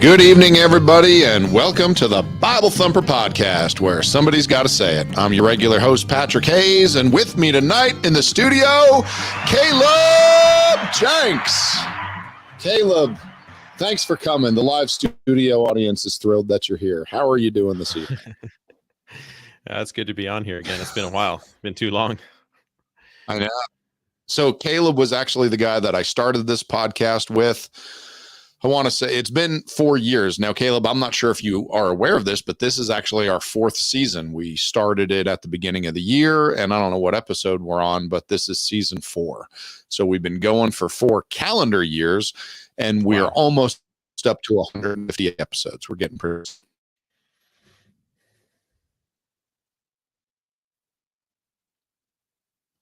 Good evening, everybody, and welcome to the Bible Thumper Podcast, where somebody's got to say it. I'm your regular host, Patrick Hayes, and with me tonight in the studio, Caleb Jenks. Caleb, thanks for coming. The live studio audience is thrilled that you're here. How are you doing this evening? It's good to be on here again. It's been a while. It's been too long. I know. So Caleb was actually the guy that I started this podcast with. I want to say it's been 4 years now. Caleb, I'm not sure if you are aware of this, but this is actually our 4th season. We started it at the beginning of the year, and I don't know what episode we're on, but this is season 4. So we've been going for 4 calendar years, and we are almost up to 150 episodes. We're getting pretty.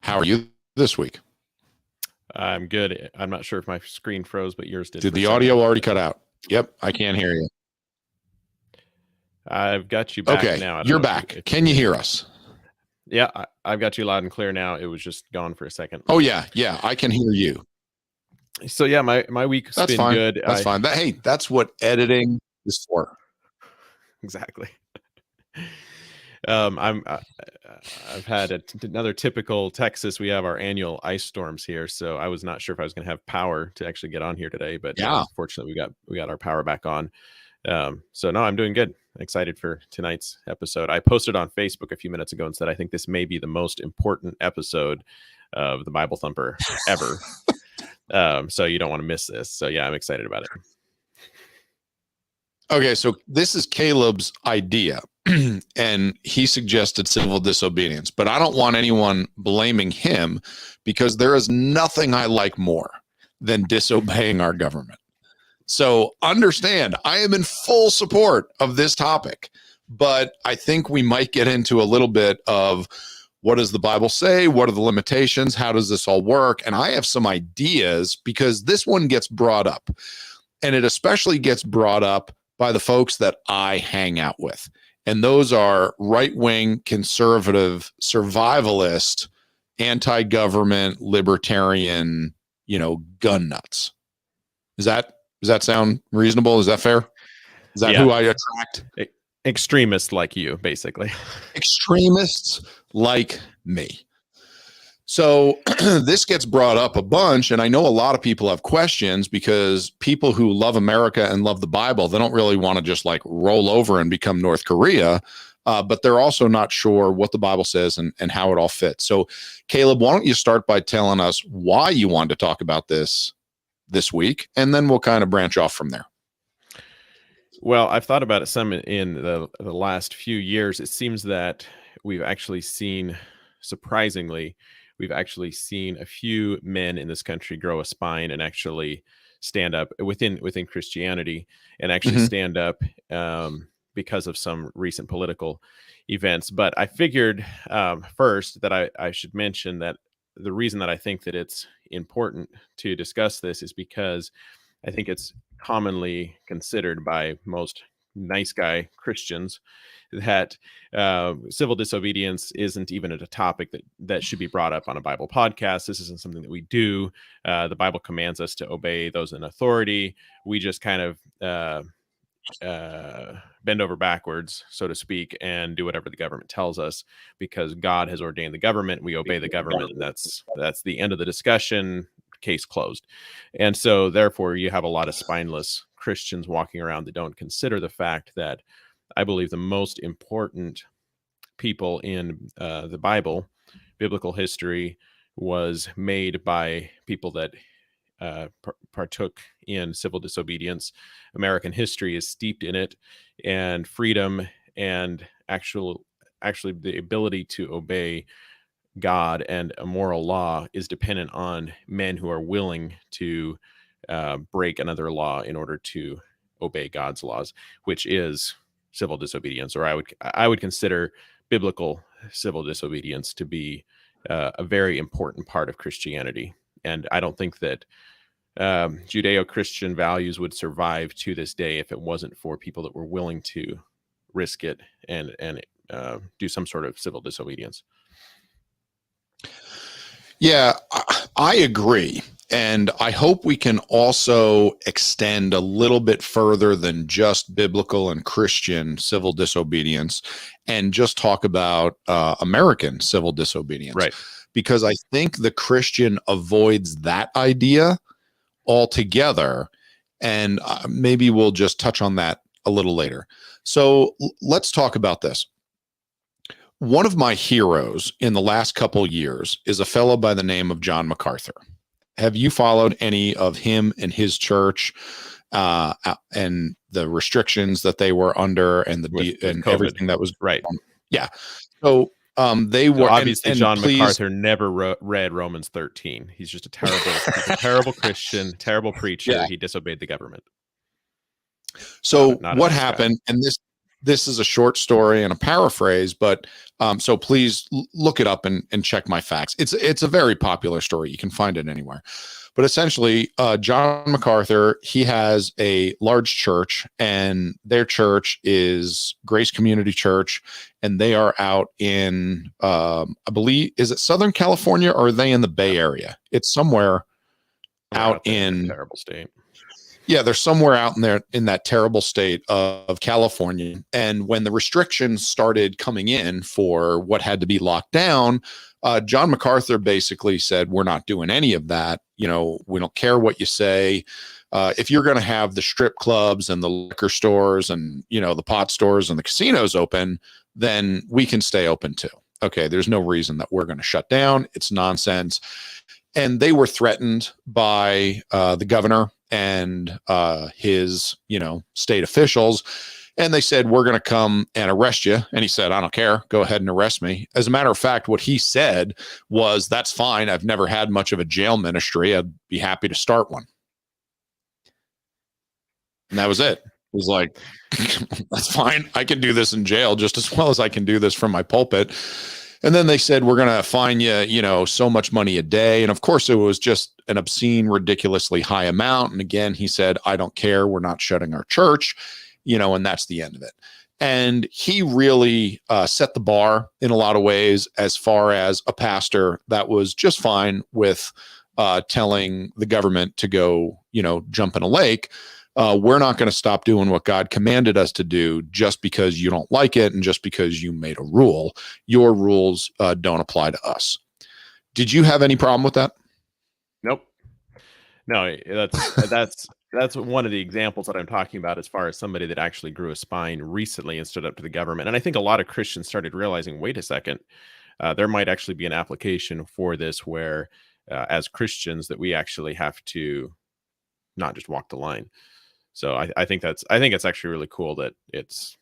How are you this week? I'm good. I'm not sure if my screen froze, but yours did. Did the audio already cut out? Yep, I can't hear you. I've got you back now. You're back. Can you hear us? Yeah, I've got you loud and clear now. It was just gone for a second. Oh, yeah, I can hear you. So, yeah, my week's been fine. good. That's fine. That's what editing is for. Exactly. I've had another typical Texas. We have our annual ice storms here, so I was not sure if I was going to have power to actually get on here today. But fortunately, we got our power back on. So no, I'm doing good. Excited for tonight's episode. I posted on Facebook a few minutes ago and said I think this may be the most important episode of the Bible Thumper ever. So you don't want to miss this. So yeah, I'm excited about it. Okay, so this is Caleb's idea, and he suggested civil disobedience, but I don't want anyone blaming him because there is nothing I like more than disobeying our government. So understand, I am in full support of this topic, but I think we might get into a little bit of what does the Bible say? What are the limitations? How does this all work? And I have some ideas because this one gets brought up, and it especially gets brought up by the folks that I hang out with. And those are right-wing, conservative, survivalist, anti-government, libertarian, gun nuts. Does that sound reasonable? Is that fair? Is that who I attract? Extremists like you, basically. Extremists like me. So this gets brought up a bunch, and I know a lot of people have questions because people who love America and love the Bible, they don't really want to just like roll over and become North Korea, but they're also not sure what the Bible says and how it all fits. So Caleb, why don't you start by telling us why you wanted to talk about this week, and then we'll kind of branch off from there. Well, I've thought about it some in the last few years. It seems that we've actually seen, surprisingly, a few men in this country grow a spine and actually stand up within Christianity and actually stand up because of some recent political events. But I figured first that I should mention that the reason that I think that it's important to discuss this is because I think it's commonly considered by most nice guy Christians that civil disobedience isn't even a topic that should be brought up on a Bible podcast. This isn't something that we do. The Bible commands us to obey those in authority. We just kind of bend over backwards, so to speak, and do whatever the government tells us because God has ordained the government. We obey the government. And that's the end of the discussion. Case closed. And so therefore you have a lot of spineless Christians walking around that don't consider the fact that I believe the most important people in the Bible, biblical history, was made by people that partook in civil disobedience. American history is steeped in it, and freedom and actually the ability to obey God and a moral law is dependent on men who are willing to break another law in order to obey God's laws, which is civil disobedience, or I would consider biblical civil disobedience to be a very important part of Christianity. And I don't think that Judeo-Christian values would survive to this day if it wasn't for people that were willing to risk it and do some sort of civil disobedience. Yeah, I agree. And I hope we can also extend a little bit further than just biblical and Christian civil disobedience and just talk about American civil disobedience. Right. Because I think the Christian avoids that idea altogether. And maybe we'll just touch on that a little later. So let's talk about this. One of my heroes in the last couple years is a fellow by the name of John MacArthur. Have you followed any of him and his church and the restrictions that they were under and and COVID. everything that was right? Yeah. So they were obviously and John please, MacArthur never read Romans 13. He's just a terrible Christian, terrible preacher. Yeah. He disobeyed the government. So not a what nice happened? And this is a short story and a paraphrase, but so please look it up and check my facts. It's a very popular story. You can find it anywhere. But essentially, John MacArthur, he has a large church, and their church is Grace Community Church, and they are out in, I believe, is it Southern California or are they in the Bay Area? It's somewhere out in a terrible state. Yeah, they're somewhere out in there in that terrible state of California. And when the restrictions started coming in for what had to be locked down, John MacArthur basically said, we're not doing any of that. We don't care what you say. If you're going to have the strip clubs and the liquor stores and, the pot stores and the casinos open, then we can stay open too. Okay, there's no reason that we're going to shut down. It's nonsense. And they were threatened by the governor and his, state officials. And they said, we're going to come and arrest you. And he said, I don't care. Go ahead and arrest me. As a matter of fact, what he said was, that's fine. I've never had much of a jail ministry. I'd be happy to start one. And that was it. It was like, that's fine. I can do this in jail just as well as I can do this from my pulpit. And then they said, we're going to fine you, so much money a day. And of course, it was just an obscene, ridiculously high amount. And again, he said, I don't care. We're not shutting our church, and that's the end of it. And he really set the bar in a lot of ways as far as a pastor that was just fine with telling the government to go, jump in a lake. We're not going to stop doing what God commanded us to do just because you don't like it and just because you made a rule. Your rules don't apply to us. Did you have any problem with that? Nope. No, that's one of the examples that I'm talking about as far as somebody that actually grew a spine recently and stood up to the government. And I think a lot of Christians started realizing, wait a second, there might actually be an application for this where as Christians that we actually have to not just walk the line. So I think it's actually really cool that it's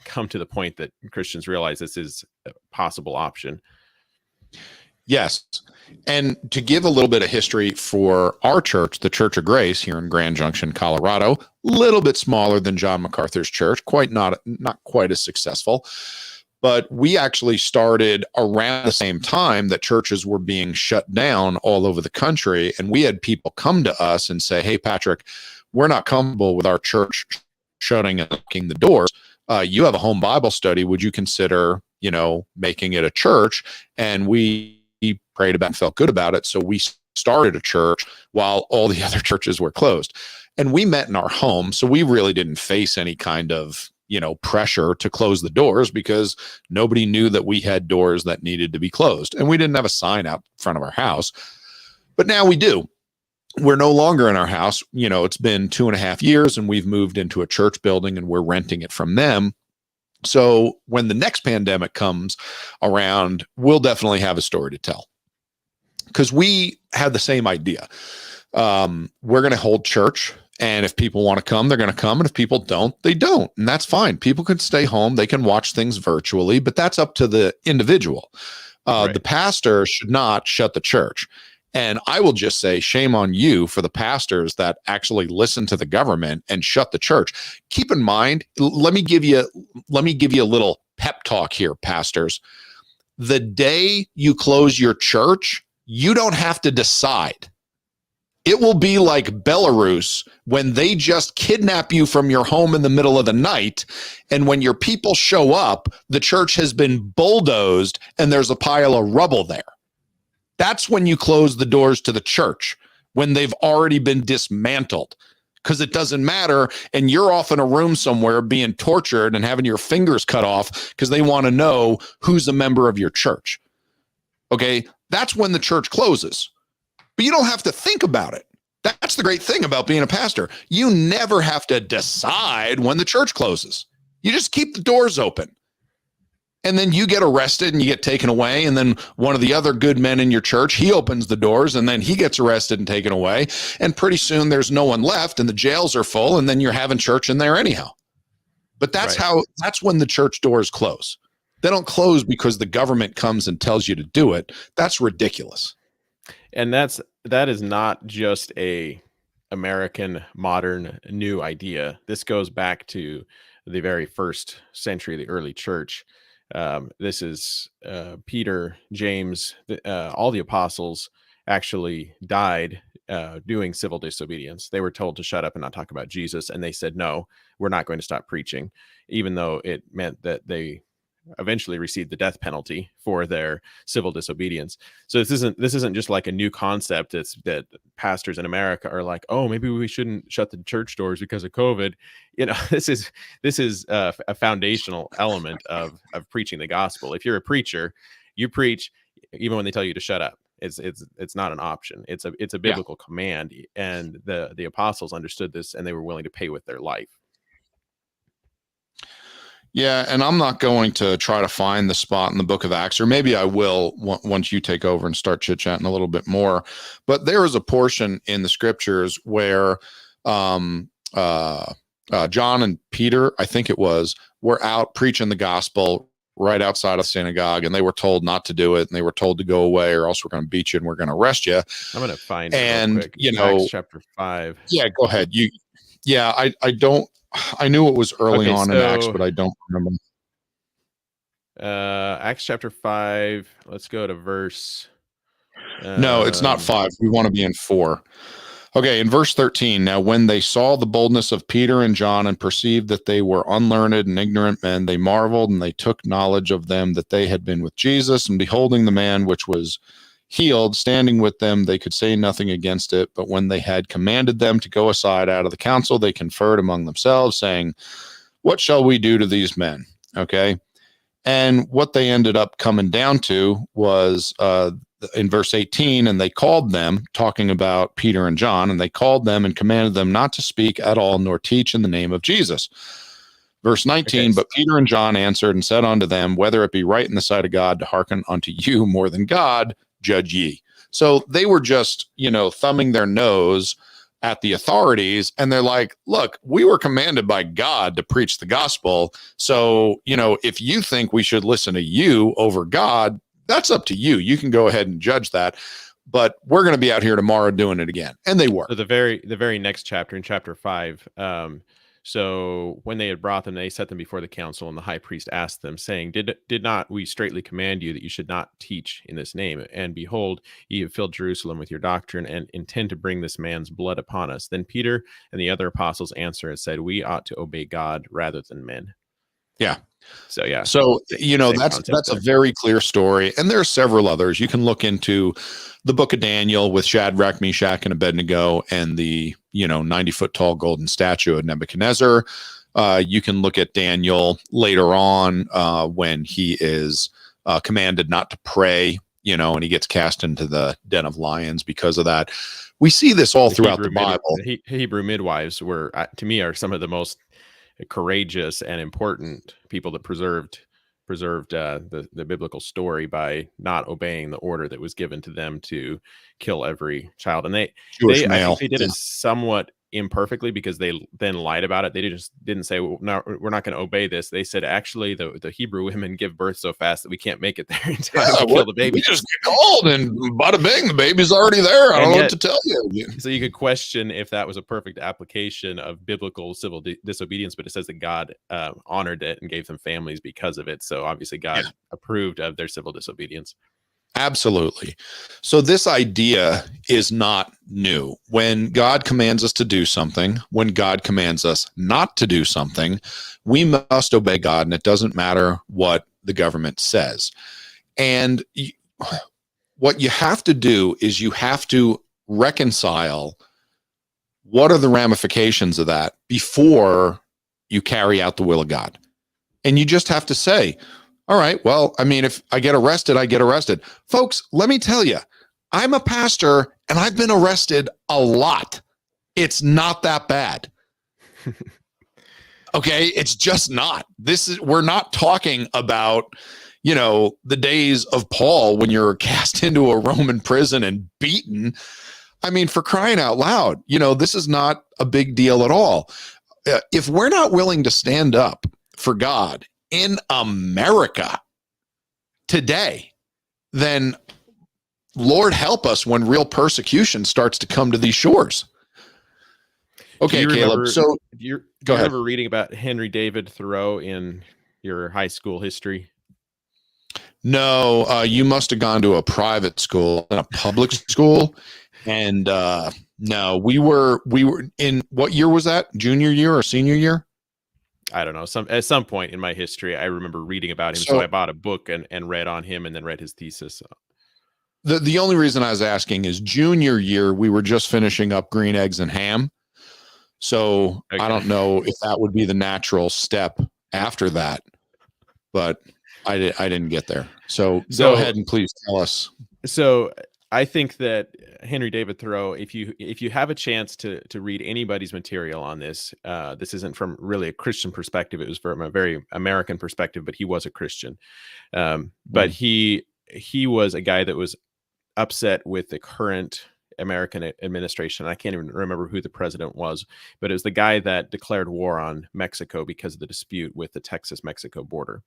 come to the point that Christians realize this is a possible option. Yes. And to give a little bit of history for our church, the Church of Grace here in Grand Junction, Colorado, a little bit smaller than John MacArthur's church, not quite as successful. But we actually started around the same time that churches were being shut down all over the country. And we had people come to us and say, hey, Patrick, we're not comfortable with our church shutting and locking the doors. You have a home Bible study. Would you consider, making it a church? And we prayed about and felt good about it. So we started a church while all the other churches were closed. And we met in our home. So we really didn't face any kind of, pressure to close the doors because nobody knew that we had doors that needed to be closed. And we didn't have a sign out front of our house. But now we do. We're no longer in our house. It's been 2.5 years and we've moved into a church building and we're renting it from them. So when the next pandemic comes around, we'll definitely have a story to tell because we had the same idea. We're going to hold church. And if people want to come, they're going to come. And if people don't, they don't. And that's fine. People can stay home. They can watch things virtually, but that's up to the individual. Right. The pastor should not shut the church. And I will just say, shame on you for the pastors that actually listen to the government and shut the church. Keep in mind, let me give you a little pep talk here, pastors. The day you close your church, you don't have to decide. It will be like Belarus when they just kidnap you from your home in the middle of the night. And when your people show up, the church has been bulldozed and there's a pile of rubble there. That's when you close the doors to the church. when they've already been dismantled, because it doesn't matter. And you're off in a room somewhere being tortured and having your fingers cut off because they want to know who's a member of your church. Okay, that's when the church closes. But you don't have to think about it. That's the great thing about being a pastor. You never have to decide when the church closes. You just keep the doors open. And then you get arrested and you get taken away. And then one of the other good men in your church, he opens the doors and then he gets arrested and taken away. And pretty soon there's no one left and the jails are full. And then you're having church in there anyhow. But that's that's when the church doors close. They don't close because the government comes and tells you to do it. That's ridiculous. And that is not just a American modern new idea. This goes back to the very first century, the early church. This is Peter, James, all the apostles actually died doing civil disobedience. They were told to shut up and not talk about Jesus. And they said, no, we're not going to stop preaching, even though it meant that they eventually received the death penalty for their civil disobedience. So this isn't just like a new concept. It's that pastors in America are like, oh, maybe we shouldn't shut the church doors because of COVID. You know, this is a foundational element of preaching the gospel. If you're a preacher, you preach even when they tell you to shut up. It's not an option. It's a biblical command, and the apostles understood this, and they were willing to pay with their life. Yeah, and I'm not going to try to find the spot in the book of Acts, or maybe I will once you take over and start chit-chatting a little bit more. But there is a portion in the scriptures where John and Peter, I think it was, were out preaching the gospel right outside of the synagogue, and they were told not to do it, and they were told to go away, or else we're going to beat you and we're going to arrest you. I'm going to find it real quick. Acts chapter 5. Yeah, go ahead. I don't. I knew it was early on in Acts, but I don't remember. Acts chapter 5. Let's go to verse. No, it's not 5. We want to be in 4. Okay, in verse 13. Now, when they saw the boldness of Peter and John and perceived that they were unlearned and ignorant men, they marveled, and they took knowledge of them that they had been with Jesus. And beholding the man which was healed, standing with them, they could say nothing against it. But when they had commanded them to go aside out of the council, they conferred among themselves, saying, what shall we do to these men? Okay. And what they ended up coming down to was in verse 18, and they called them, talking about Peter and John, and they called them and commanded them not to speak at all, nor teach in the name of Jesus. Verse 19, okay. But Peter and John answered and said unto them, whether it be right in the sight of God to hearken unto you more than God, judge ye. So they were just, thumbing their nose at the authorities, and they're like, look, we were commanded by God to preach the gospel. So, if you think we should listen to you over God, that's up to you. You can go ahead and judge that, but we're going to be out here tomorrow doing it again. And they were. So the very next chapter, in chapter 5, so when they had brought them, they set them before the council, and the high priest asked them, saying, Did not we straitly command you that you should not teach in this name? And behold, ye have filled Jerusalem with your doctrine, and intend to bring this man's blood upon us. Then Peter and the other apostles answered and said, we ought to obey God rather than men. Yeah. So, yeah. So, that's a very clear story. And there are several others. You can look into the book of Daniel with Shadrach, Meshach, and Abednego, and the, 90-foot tall golden statue of Nebuchadnezzar. You can look at Daniel later on when he is commanded not to pray, and he gets cast into the den of lions because of that. We see this all throughout the Bible. Hebrew midwives were, to me, are some of the most courageous and important people that preserved the biblical story by not obeying the order that was given to them to kill every child. And I think they did it somewhat imperfectly, because they then lied about it. They didn't say, well, no, we're not going to obey this. They said, actually, the Hebrew women give birth so fast that we can't make it there in time to kill the baby. We just get old and bada bing, the baby's already there. I don't know what to tell you. So you could question if that was a perfect application of biblical civil disobedience, but it says that God honored it and gave them families because of it. So obviously God approved of their civil disobedience. Absolutely. So this idea is not new. When God commands us to do something, when God commands us not to do something, we must obey God, and it doesn't matter what the government says. And what you have to do is you have to reconcile what are the ramifications of that before you carry out the will of God. And you just have to say, all right, well, I mean, if I get arrested, I get arrested. Folks, let me tell you, I'm a pastor and I've been arrested a lot. It's not that bad. Okay, it's just not. We're not talking about, the days of Paul when you're cast into a Roman prison and beaten. I mean, for crying out loud, this is not a big deal at all. If we're not willing to stand up for God in America today, then Lord help us when real persecution starts to come to these shores. Okay, Caleb. So do you go ahead. remember reading about Henry David Thoreau in your high school history? No, you must have gone to a private school, a public school. And no, we were in, what year was that? Junior year or senior year? I don't know. At some point in my history, I remember reading about him. So I bought a book and read on him and then read his thesis. The only reason I was asking is junior year, we were just finishing up Green Eggs and Ham. So okay. I don't know if that would be the natural step after that, but I didn't get there. So go ahead and please tell us. So I think that Henry David Thoreau, if you have a chance to read anybody's material on this, this isn't from really a Christian perspective. It was from a very American perspective, but he was a Christian. But he was a guy that was upset with the current American administration. I can't even remember who the president was, but it was the guy that declared war on Mexico because of the dispute with the Texas-Mexico border.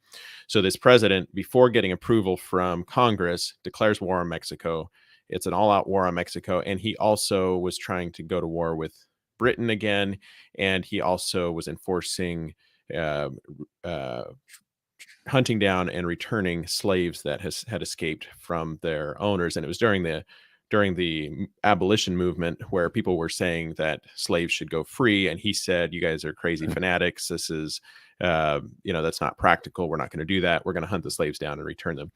So this president, before getting approval from Congress, declares war on Mexico. It's an all-out war on Mexico. And he also was trying to go to war with Britain again. And he also was enforcing hunting down and returning slaves that had escaped from their owners. And it was during the abolition movement where people were saying that slaves should go free. And he said, you guys are crazy fanatics. This is, that's not practical. We're not going to do that. We're going to hunt the slaves down and return them.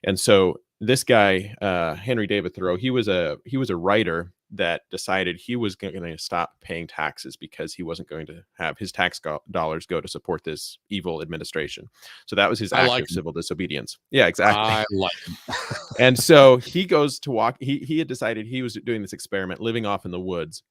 And so this guy, Henry David Thoreau, he was a writer that decided he was going to stop paying taxes because he wasn't going to have his tax dollars go to support this evil administration. So that was his act of civil disobedience. Yeah, exactly. I like him. And so he goes to walk. He had decided he was doing this experiment, living off in the woods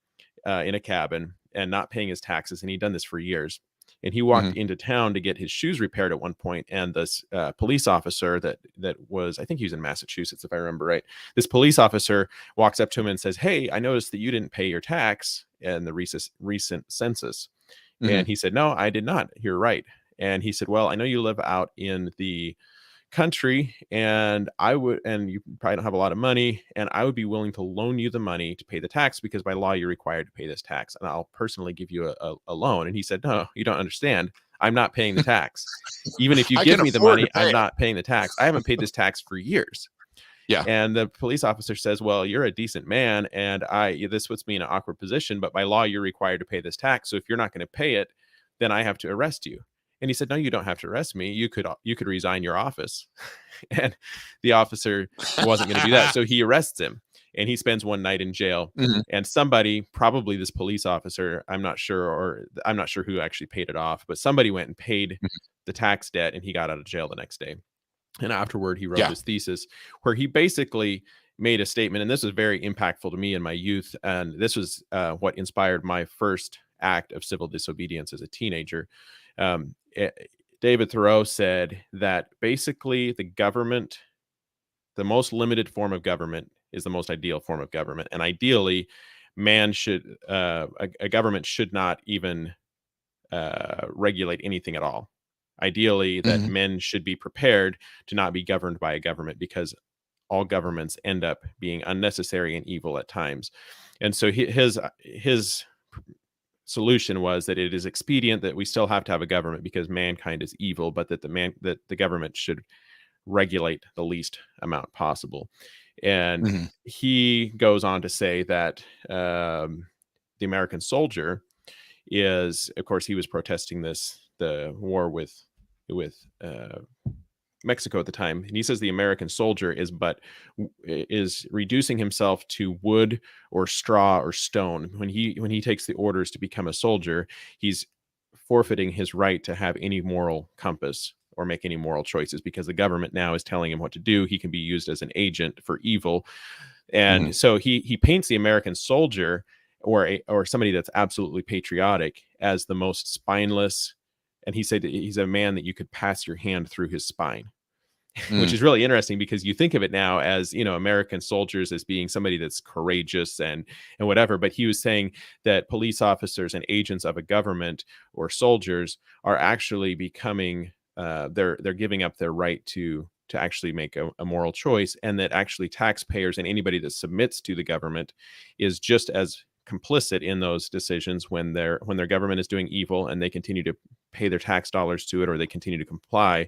in a cabin and not paying his taxes. And he'd done this for years. And he walked into town to get his shoes repaired at one point, and this police officer that was, I think he was in Massachusetts, if I remember right. This police officer walks up to him and says, "Hey, I noticed that you didn't pay your tax in the recent census." And he said, "No, I did not. You're right." And he said, "Well, I know you live out in the country, and you probably don't have a lot of money, and I would be willing to loan you the money to pay the tax because by law you're required to pay this tax, and I'll personally give you a loan." And he said, "No, you don't understand. I'm not paying the tax. Even if you give me the money, I'm not paying the tax. I haven't paid this tax for years." Yeah. And the police officer says, "Well, you're a decent man, and this puts me in an awkward position, but by law you're required to pay this tax. So if you're not going to pay it, then I have to arrest you." And he said, "No, you don't have to arrest me. You could resign your office." And the officer wasn't going to do that. So he arrests him, and he spends one night in jail. And somebody, probably this police officer, I'm not sure who actually paid it off, but somebody went and paid the tax debt, and he got out of jail the next day. And afterward, he wrote his thesis where he basically made a statement. And this was very impactful to me in my youth. And this was what inspired my first act of civil disobedience as a teenager. David Thoreau said that basically the most limited form of government is the most ideal form of government. And ideally, a government should not even regulate anything at all. Ideally, that men should be prepared to not be governed by a government because all governments end up being unnecessary and evil at times. And so his solution was that it is expedient that we still have to have a government because mankind is evil, but that the government should regulate the least amount possible. And he goes on to say that the American soldier is, of course, he was protesting the war with Mexico at the time, and he says the American soldier is reducing himself to wood or straw or stone. When he takes the orders to become a soldier, he's forfeiting his right to have any moral compass or make any moral choices, because the government now is telling him what to do. He can be used as an agent for evil. Mhm. And so he paints the American soldier, or somebody that's absolutely patriotic, as the most spineless. And he said that he's a man that you could pass your hand through his spine, which Mm. is really interesting, because you think of it now as, American soldiers as being somebody that's courageous and whatever. But he was saying that police officers and agents of a government or soldiers are actually becoming, they're giving up their right to actually make a moral choice, and that actually taxpayers and anybody that submits to the government is just as complicit in those decisions when their government is doing evil and they continue to pay their tax dollars to it, or they continue to comply.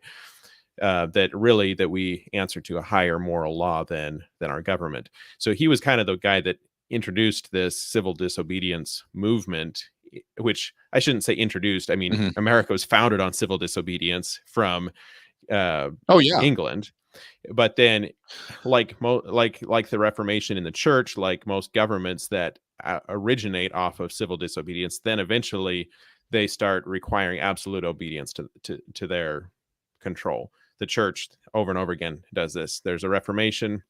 That we answer to a higher moral law than our government. So he was kind of the guy that introduced this civil disobedience movement, which I shouldn't say introduced. I mean, Mhm. America was founded on civil disobedience from uh, Oh yeah. England. But then, like the Reformation in the church, like most governments that originate off of civil disobedience, then eventually they start requiring absolute obedience to their control. The church over and over again does this. There's a Reformation,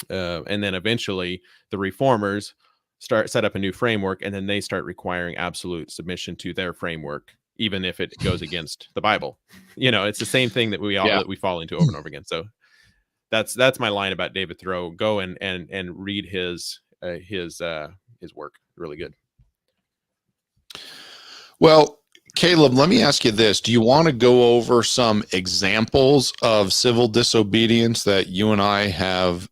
and then eventually the reformers set up a new framework, and then they start requiring absolute submission to their framework, even if it goes against the Bible. It's the same thing that Yeah. we fall into over and over again. So that's my line about David Thoreau. Go and read his work. Really good. Well, Caleb, let me ask you this. Do you want to go over some examples of civil disobedience that you and I have,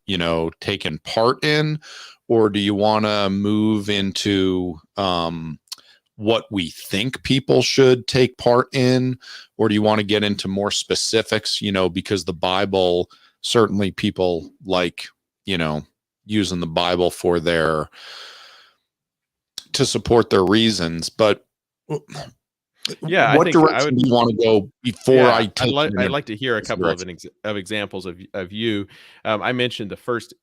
taken part in? Or do you want to move into what we think people should take part in? Or do you want to get into more specifics, because the Bible, certainly people like, using the Bible to support their reasons. But Yeah, I what think I direction would. do you want to go before Yeah, I take you I'd in like to hear a this couple direction? of examples of you. I mentioned the first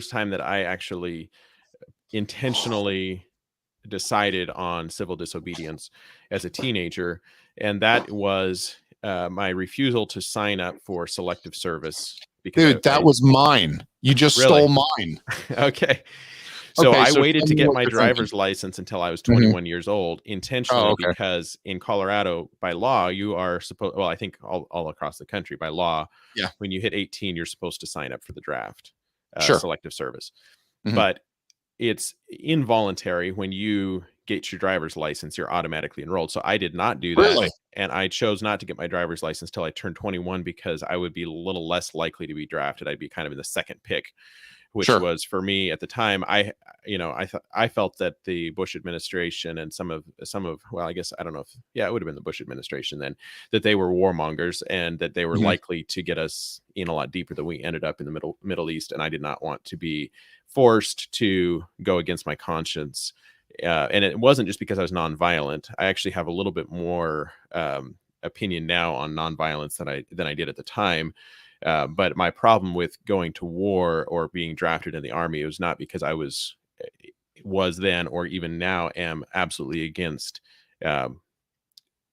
time that I actually intentionally decided on civil disobedience as a teenager, and that was my refusal to sign up for selective service, because Dude, that I was mine. You just really. stole mine. Okay. So Okay, I so waited tell to me get what my you're thinking. driver's license until I was Mhm. 21 years old, Oh, intentionally, okay. because in Colorado, by law, you are supposed, well, I think all across the country, by law, Yeah, when you hit 18, you're supposed to sign up for the draft, sure. selective service. Mhm. But it's involuntary. When you get your driver's license, you're automatically enrolled. So I did not do that. Really? And I chose not to get my driver's license till I turned 21, because I would be a little less likely to be drafted. I'd be kind of in the second pick, which Sure. was, for me at the time, I felt that the Bush administration and some of well, I guess, I don't know if, yeah, it would have been the Bush administration then, that they were warmongers, and that they were Mhm. likely to get us in a lot deeper than we ended up in the Middle East. And I did not want to be forced to go against my conscience. And it wasn't just because I was nonviolent. I actually have a little bit more opinion now on nonviolence than I did at the time. But my problem with going to war or being drafted in the army was not because I was then, or even now am, absolutely against um,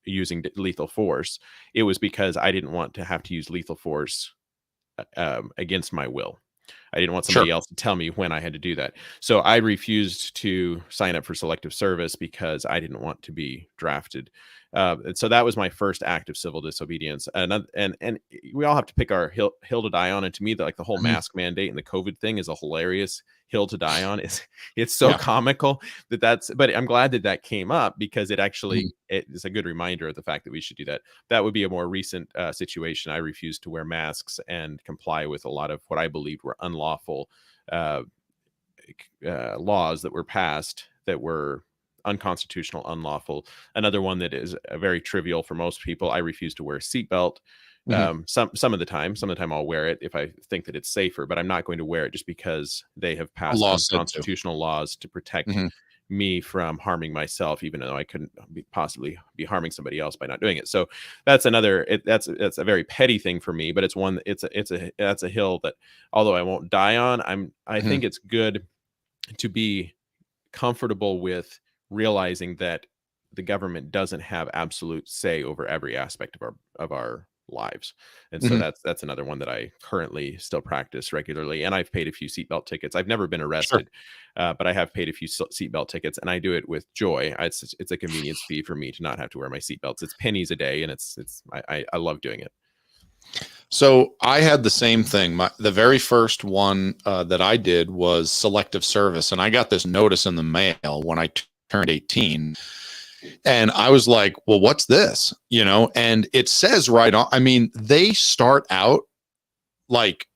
using lethal force. It was because I didn't want to have to use lethal force against my will. I didn't want Sure. somebody else to tell me when I had to do that. So I refused to sign up for selective service because I didn't want to be drafted. And so that was my first act of civil disobedience. And we all have to pick our hill to die on. And to me, the whole Mhm. mask mandate and the COVID thing is a hilarious hill to die on. It's so Yeah. comical but I'm glad that came up, because it Mhm. actually, it is a good reminder of the fact that we should do that. That would be a more recent situation. I refused to wear masks and comply with a lot of what I believed were unlawful uh, laws that were passed, that were unconstitutional, unlawful. Another one that is very trivial for most people: I refuse to wear a seatbelt. Mhm. Some of the time, I'll wear it if I think that it's safer, but I'm not going to wear it just because they have A passed law said to. unconstitutional laws to protect Mhm. me from harming myself, even though I couldn't possibly be harming somebody else by not doing it. So that's that's a very petty thing for me, but it's one, that's a hill that, although I won't die on, I Mhm. think it's good to be comfortable with realizing that the government doesn't have absolute say over every aspect of our lives. And so Mhm. that's another one that I currently still practice regularly. And I've paid a few seatbelt tickets. I've never been Sure. arrested, but I have paid a few seatbelt tickets, and I do it with joy. It's a convenience fee for me to not have to wear my seatbelts. It's pennies a day, and I love doing it. So I had the same thing. The very first one that I did was selective service, and I got this notice in the mail when I turned 18, and I was like, "Well, what's this?" And it says right on. I mean, they start out like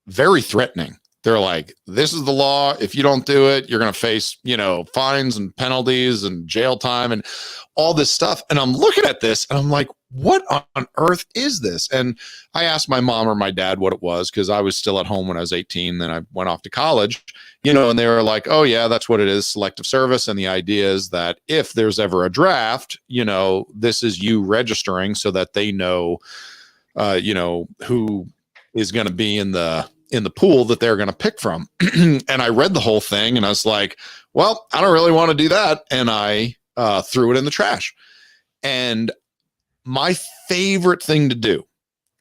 very threatening. They're like, "This is the law. If you don't do it, you're going to face, fines and penalties and jail time and all this stuff." And I'm looking at this and I'm like, "What on earth is this?" And I asked my mom or my dad what it was, because I was still at home when I was 18. Then I went off to college, and they were like, "Oh yeah, that's what it is, selective service." And the idea is that if there's ever a draft, this is you registering so that they know, who is going to be in the pool that they're going to pick from. And I read the whole thing and I was like, well, I don't really want to do that. And I threw it in the trash. And my favorite thing to do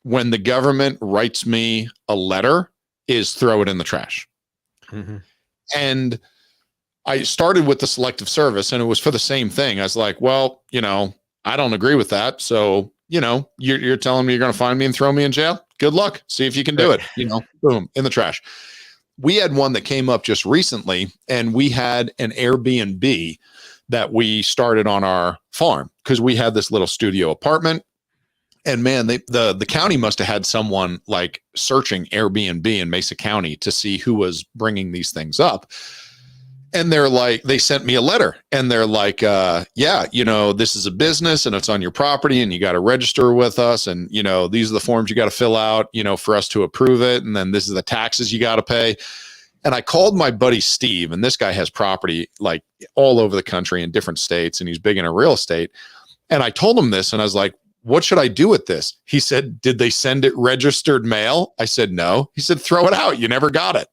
when the government writes me a letter is throw it in the trash. Mm-hmm. And I started with the selective service, and it was for the same thing. I was like, well, I don't agree with that. So, you're telling me you're going to find me and throw me in jail? Good luck. See if you can do it. Boom, in the trash. We had one that came up just recently, and we had an Airbnb that we started on our farm because we had this little studio apartment. And man, the county must have had someone like searching Airbnb in Mesa County to see who was bringing these things up. And they sent me a letter, and they're like, yeah, this is a business and it's on your property and you got to register with us. And, these are the forms you got to fill out, for us to approve it. And then this is the taxes you got to pay. And I called my buddy Steve, and this guy has property like all over the country in different states, and he's big into real estate. And I told him this, and I was like, what should I do with this? He said, did they send it registered mail? I said, no. He said, throw it out. You never got it.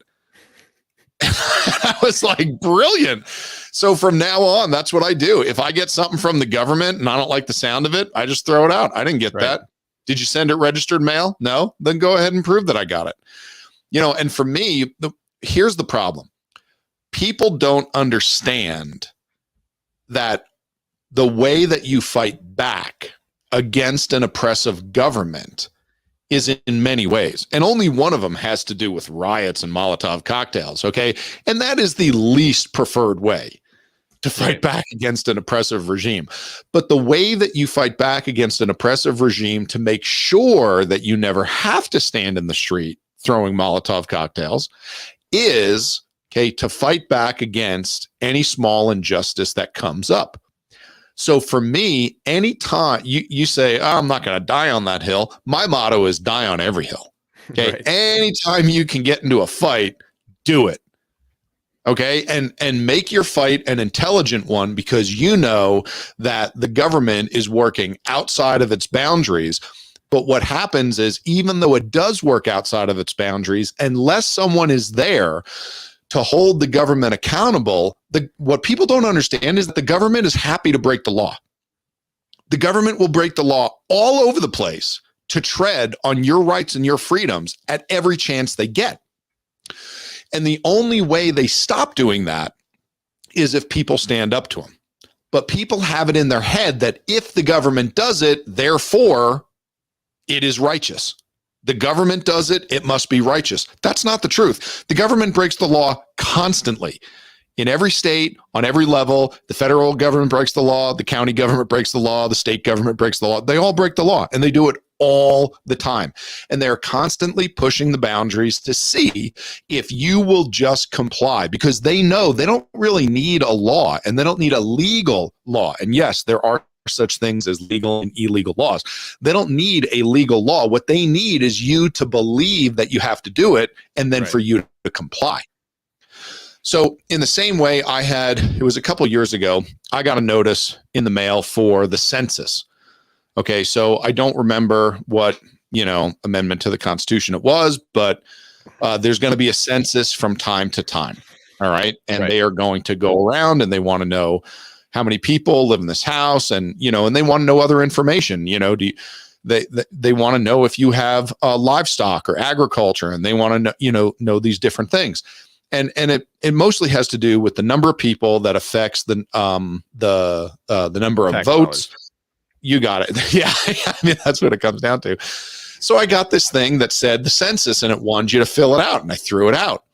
I was like, brilliant. So from now on, that's what I do. If I get something from the government and I don't like the sound of it, I just throw it out. I didn't get that. Did you send it registered mail? No. Then go ahead and prove that I got it. And for me, here's the problem. People don't understand that the way that you fight back against an oppressive government is in many ways. And only one of them has to do with riots and Molotov cocktails, okay? And that is the least preferred way to fight back against an oppressive regime. But the way that you fight back against an oppressive regime to make sure that you never have to stand in the street throwing Molotov cocktails is, to fight back against any small injustice that comes up. So for me, anytime you say, oh, I'm not going to die on that hill, my motto is die on every hill. Okay. Right. Anytime you can get into a fight, do it. Okay. And make your fight an intelligent one, because you know that the government is working outside of its boundaries. But what happens is, even though it does work outside of its boundaries, unless someone is there to hold the government accountable, what people don't understand is that the government is happy to break the law. The government will break the law all over the place to tread on your rights and your freedoms at every chance they get. And the only way they stop doing that is if people stand up to them. But people have it in their head that if the government does it, therefore it is righteous. The government does it, it must be righteous. That's not the truth. The government breaks the law constantly. In every state, on every level, the federal government breaks the law, the county government breaks the law, the state government breaks the law. They all break the law, and they do it all the time. And they're constantly pushing the boundaries to see if you will just comply, because they know they don't really need a law, and they don't need a legal law. And yes, there are such things as legal and illegal laws. They don't need a legal law. What they need is you to believe that you have to do it, and then for you to comply. So in the same way, it was a couple of years ago, I got a notice in the mail for the census. Okay, so I don't remember what, amendment to the Constitution it was, but there's going to be a census from time to time. All right. And Right. they are going to go around and they want to know how many people live in this house, and, and they want to know other information. They want to know if you have livestock or agriculture, and they want to know these different things. And it mostly has to do with the number of people that affects the number of Tax votes. dollars. You got it. Yeah, I mean, that's what it comes down to. So I got this thing that said the census, and it wanted you to fill it out, and I threw it out.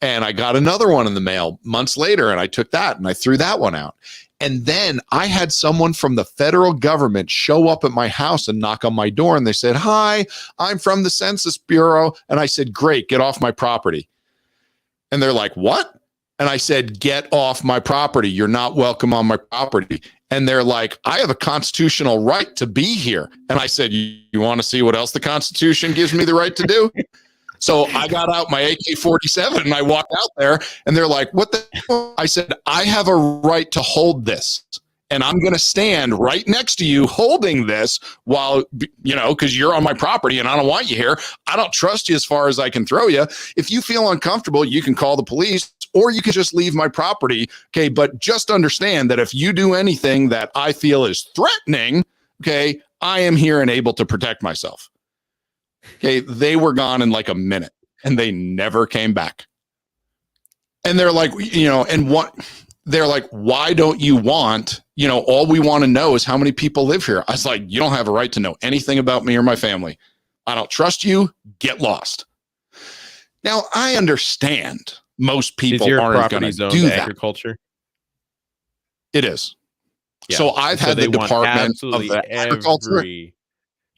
And I got another one in the mail months later, and I took that and I threw that one out. And then I had someone from the federal government show up at my house and knock on my door, and they said, "Hi, I'm from the Census Bureau." And I said, "Great, get off my property." And they're like, "What?" And I said, "Get off my property. You're not welcome on my property." And they're like, "I have a constitutional right to be here." And I said, you want to see what else the Constitution gives me the right to do? So I got out my AK-47 and I walked out there, and they're like, "What the hell?" I said, "I have a right to hold this, and I'm going to stand right next to you holding this while, because you're on my property and I don't want you here. I don't trust you as far as I can throw you. If you feel uncomfortable, you can call the police, or you can just leave my property. Okay, but just understand that if you do anything that I feel is threatening, okay, I am here and able to protect myself." Okay, they were gone in like a minute, and they never came back. And they're like, and what? They're like, "Why don't you want, all we want to know is how many people live here." I was like, "You don't have a right to know anything about me or my family. I don't trust you. Get lost." Now, I understand most people aren't going to do that. Agriculture? It is. Yeah. So I've had the Department of the Agriculture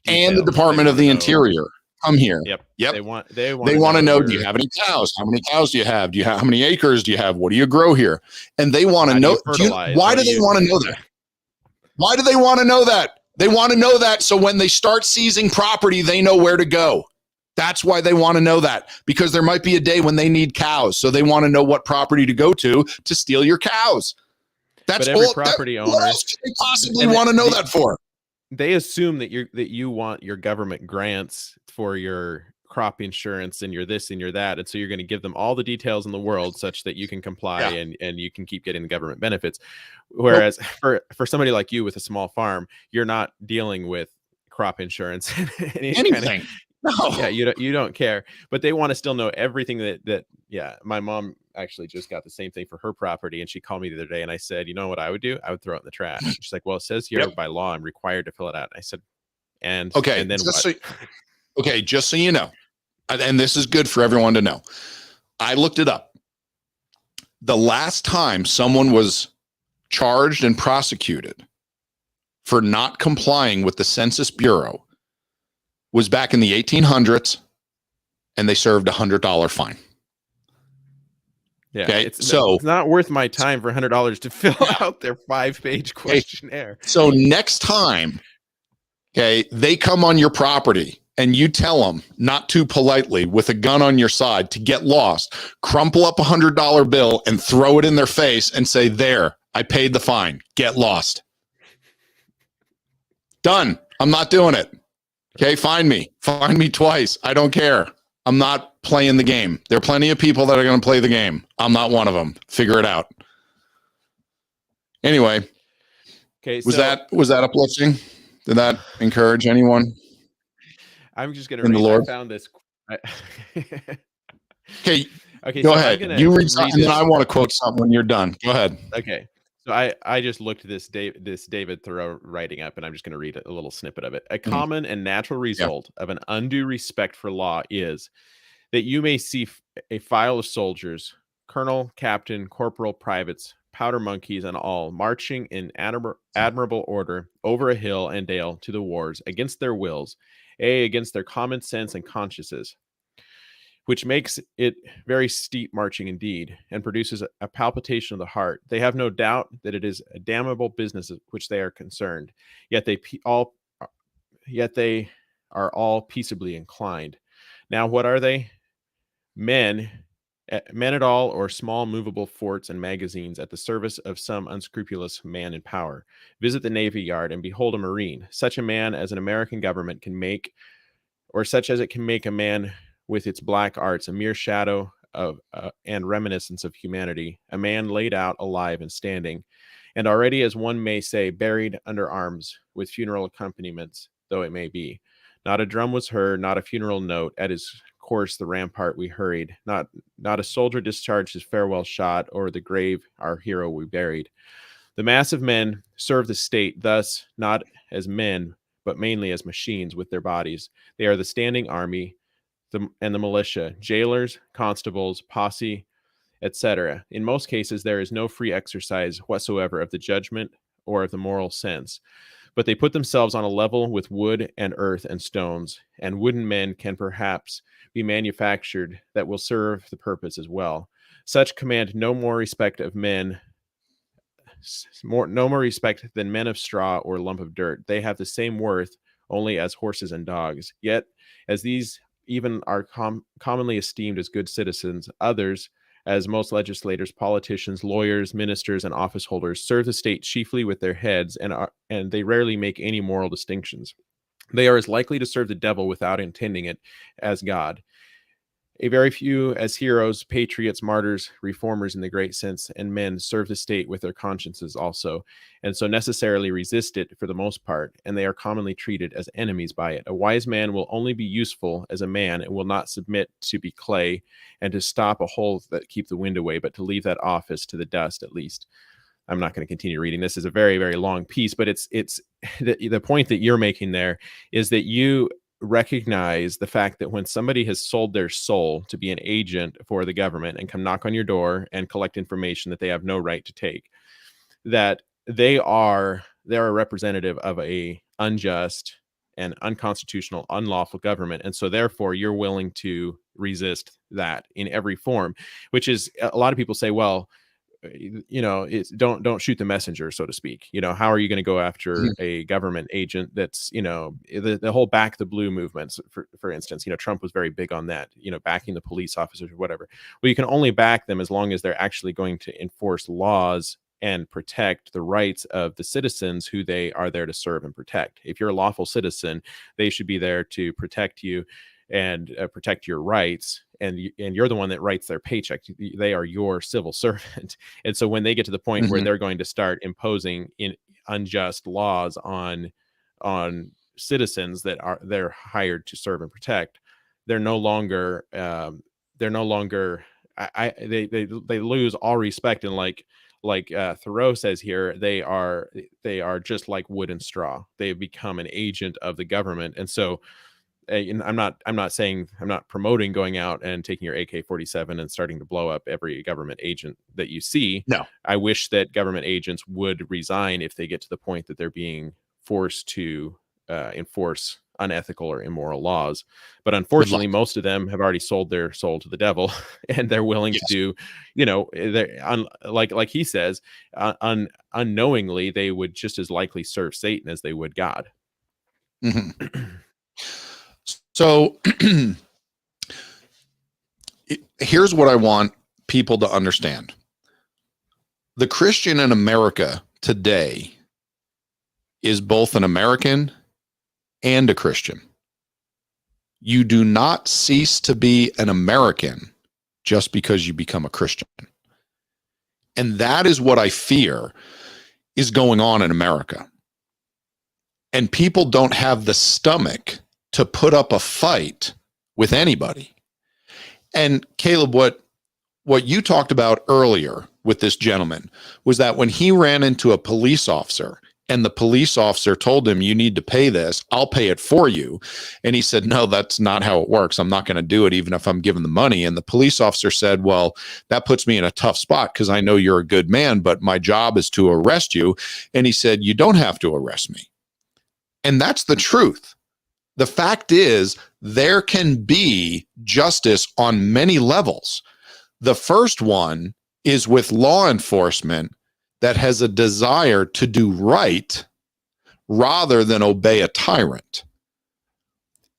and the Department of the Interior come here. Yep. They want to know, do you have any cows? How many cows do you have? How many acres do you have? What do you grow here? And they want to know. Why do they want to know that? Why do they want to know that? They want to know that so when they start seizing property, they know where to go. That's why they want to know that, because there might be a day when they need cows. So they want to know what property to go to steal your cows. That's but every all. Property owner, what else could they possibly want to know that for? They assume that you want your government grants for your crop insurance and your this and your that, and so you're going to give them all the details in the world such that you can comply and you can keep getting the government benefits. Whereas for somebody like you with a small farm, you're not dealing with crop insurance anything. No. Yeah, you don't care, but they want to still know everything that my mom actually just got the same thing for her property, and she called me the other day, and I said, "You know what I would do? I would throw it in the trash." She's like, "Well, it says here by law I'm required to fill it out." And I said, and then what? Just so you know, and this is good for everyone to know, I looked it up. The last time someone was charged and prosecuted for not complying with the Census Bureau was back in the 1800s, and they served $100 fine. Yeah, okay, it's not worth my time for $100 to fill out their 5-page questionnaire. So next time, they come on your property and you tell them not too politely with a gun on your side to get lost, crumple up $100 bill and throw it in their face and say, "There, I paid the fine. Get lost." Done. I'm not doing it. Okay, find me twice. I don't care. I'm not playing the game. There are plenty of people that are going to play the game. I'm not one of them. Figure it out. Anyway, was that uplifting? Did that encourage anyone? I'm just going to read. I found this. Okay, go ahead. You read something, and then I want to quote something when you're done. Go ahead. Okay. So I just looked this David Thoreau writing up, and I'm just going to read a little snippet of it. A common and natural result of an undue respect for law is that you may see a file of soldiers, colonel, captain, corporal, privates, powder monkeys, and all marching in admirable order over a hill and dale to the wars against their wills, against their common sense and consciences, which makes it very steep marching indeed, and produces a palpitation of the heart. They have no doubt that it is a damnable business of which they are concerned, yet they are all peaceably inclined. Now, what are they? Men men at all, or small movable forts and magazines at the service of some unscrupulous man in power. Visit the Navy Yard and behold a Marine, such a man as an American government can make, or such as it can make a man with its black arts, a mere shadow of and reminiscence of humanity, a man laid out alive and standing, and already, as one may say, buried under arms, with funeral accompaniments, though it may be. Not a drum was heard, not a funeral note. At his course the rampart we hurried. Not a soldier discharged his farewell shot, or the grave our hero we buried. The mass of men serve the state thus, not as men, but mainly as machines with their bodies. They are the standing army and the militia, jailers, constables, posse, etc. In most cases, there is no free exercise whatsoever of the judgment or of the moral sense, but they put themselves on a level with wood and earth and stones, and wooden men can perhaps be manufactured that will serve the purpose as well. Such command no more respect of men, no more respect than men of straw or lump of dirt. They have the same worth only as horses and dogs. Yet, as these even are commonly esteemed as good citizens, others, as most legislators, politicians, lawyers, ministers, and office holders, serve the state chiefly with their heads, and they rarely make any moral distinctions. They are as likely to serve the devil without intending it as God. A very few as heroes, patriots, martyrs, reformers in the great sense, and men serve the state with their consciences also, and so necessarily resist it for the most part, and they are commonly treated as enemies by it. A wise man will only be useful as a man, and will not submit to be clay and to stop a hole that keep the wind away, but to leave that office to the dust at least. I'm not going to continue reading. This is a very, very long piece, but it's the point that you're making there is that you recognize the fact that when somebody has sold their soul to be an agent for the government and come knock on your door and collect information that they have no right to take, that they're a representative of a unjust and unconstitutional, unlawful government. And so therefore you're willing to resist that in every form, which is, a lot of people say, well, it's don't shoot the messenger, so to speak. How are you going to go after a government agent that's, the whole back the blue movements, for instance, Trump was very big on that, backing the police officers or whatever. Well, you can only back them as long as they're actually going to enforce laws and protect the rights of the citizens who they are there to serve and protect. If you're a lawful citizen, they should be there to protect you and protect your rights, and you're the one that writes their paycheck. They are your civil servant. And so when they get to the point where they're going to start imposing unjust laws on citizens that they're hired to serve and protect, they're no longer they lose all respect. And like Thoreau says here, they are just like wood and straw. They've become an agent of the government. And so I'm not promoting going out and taking your AK-47 and starting to blow up every government agent that you see. No. I wish that government agents would resign if they get to the point that they're being forced to enforce unethical or immoral laws. But unfortunately, most of them have already sold their soul to the devil, and they're willing to do, like he says, unknowingly, they would just as likely serve Satan as they would God. So here's what I want people to understand. The Christian in America today is both an American and a Christian. You do not cease to be an American just because you become a Christian. And that is what I fear is going on in America. And people don't have the stomach to put up a fight with anybody. And Caleb, what you talked about earlier with this gentleman was that when he ran into a police officer and the police officer told him, you need to pay this, I'll pay it for you. And he said, no, that's not how it works. I'm not going to do it even if I'm given the money. And the police officer said, well, that puts me in a tough spot because I know you're a good man, but my job is to arrest you. And he said, you don't have to arrest me. And that's the truth. The fact is, there can be justice on many levels. The first one is with law enforcement that has a desire to do right rather than obey a tyrant.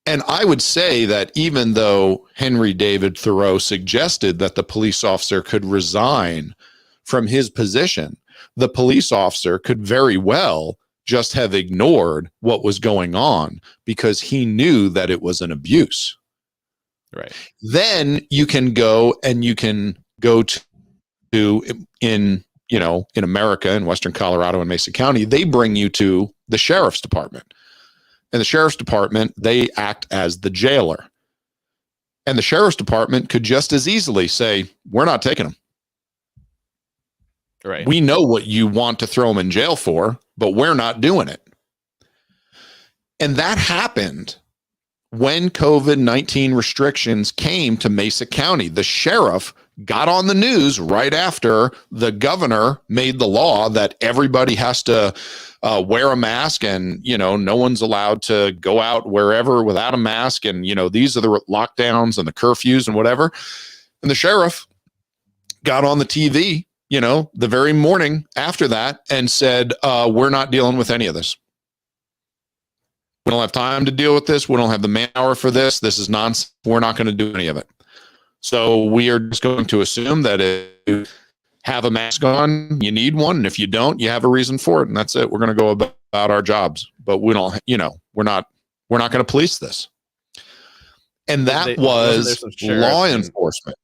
And I would say that even though Henry David Thoreau suggested that the police officer could resign from his position, the police officer could very well just have ignored what was going on because he knew that it was an abuse. Right. Then you can go to in America, in Western Colorado and Mesa County, they bring you to the sheriff's department. And the sheriff's department, they act as the jailer. And the sheriff's department could just as easily say, we're not taking them. Right. We know what you want to throw them in jail for, but we're not doing it. And that happened when COVID-19 restrictions came to Mesa County. The sheriff got on the news right after the governor made the law that everybody has to wear a mask, and no one's allowed to go out wherever without a mask, and these are the lockdowns and the curfews and whatever. And the sheriff got on the TV the very morning after that and said, we're not dealing with any of this. We don't have time to deal with this. We don't have the manpower for this. This is nonsense. We're not going to do any of it. So we are just going to assume that if you have a mask on, you need one. And if you don't, you have a reason for it. And that's it. We're going to go about our jobs. But we don't, we're not going to police this. And that was law enforcement.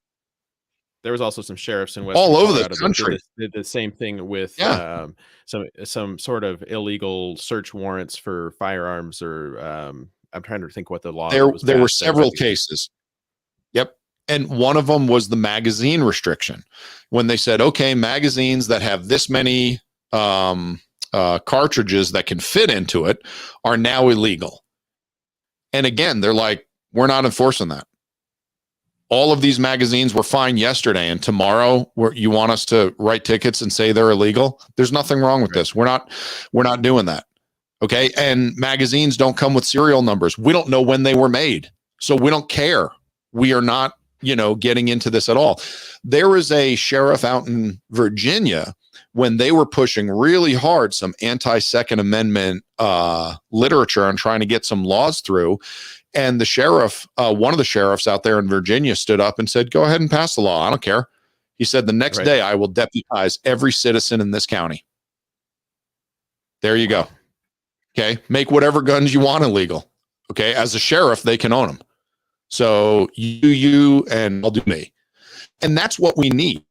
There was also some sheriffs in Western all over Colorado the country did the same thing with some sort of illegal search warrants for firearms, or I'm trying to think what the law was. There were several cases. Yep. And one of them was the magazine restriction, when they said, okay, magazines that have this many cartridges that can fit into it are now illegal. And again, they're like, we're not enforcing that. All of these magazines were fine yesterday, and tomorrow you want us to write tickets and say they're illegal? There's nothing wrong with this. We're not doing that. Okay. And magazines don't come with serial numbers. We don't know when they were made, so we don't care. We are not, getting into this at all. There was a sheriff out in Virginia when they were pushing really hard some anti-Second Amendment literature and trying to get some laws through. And the sheriff, one of the sheriffs out there in Virginia, stood up and said, go ahead and pass the law. I don't care. He said, the next day I will deputize every citizen in this county. There you go. Okay. Make whatever guns you want illegal. Okay. As a sheriff, they can own them. So you, and I'll do me. And that's what we need,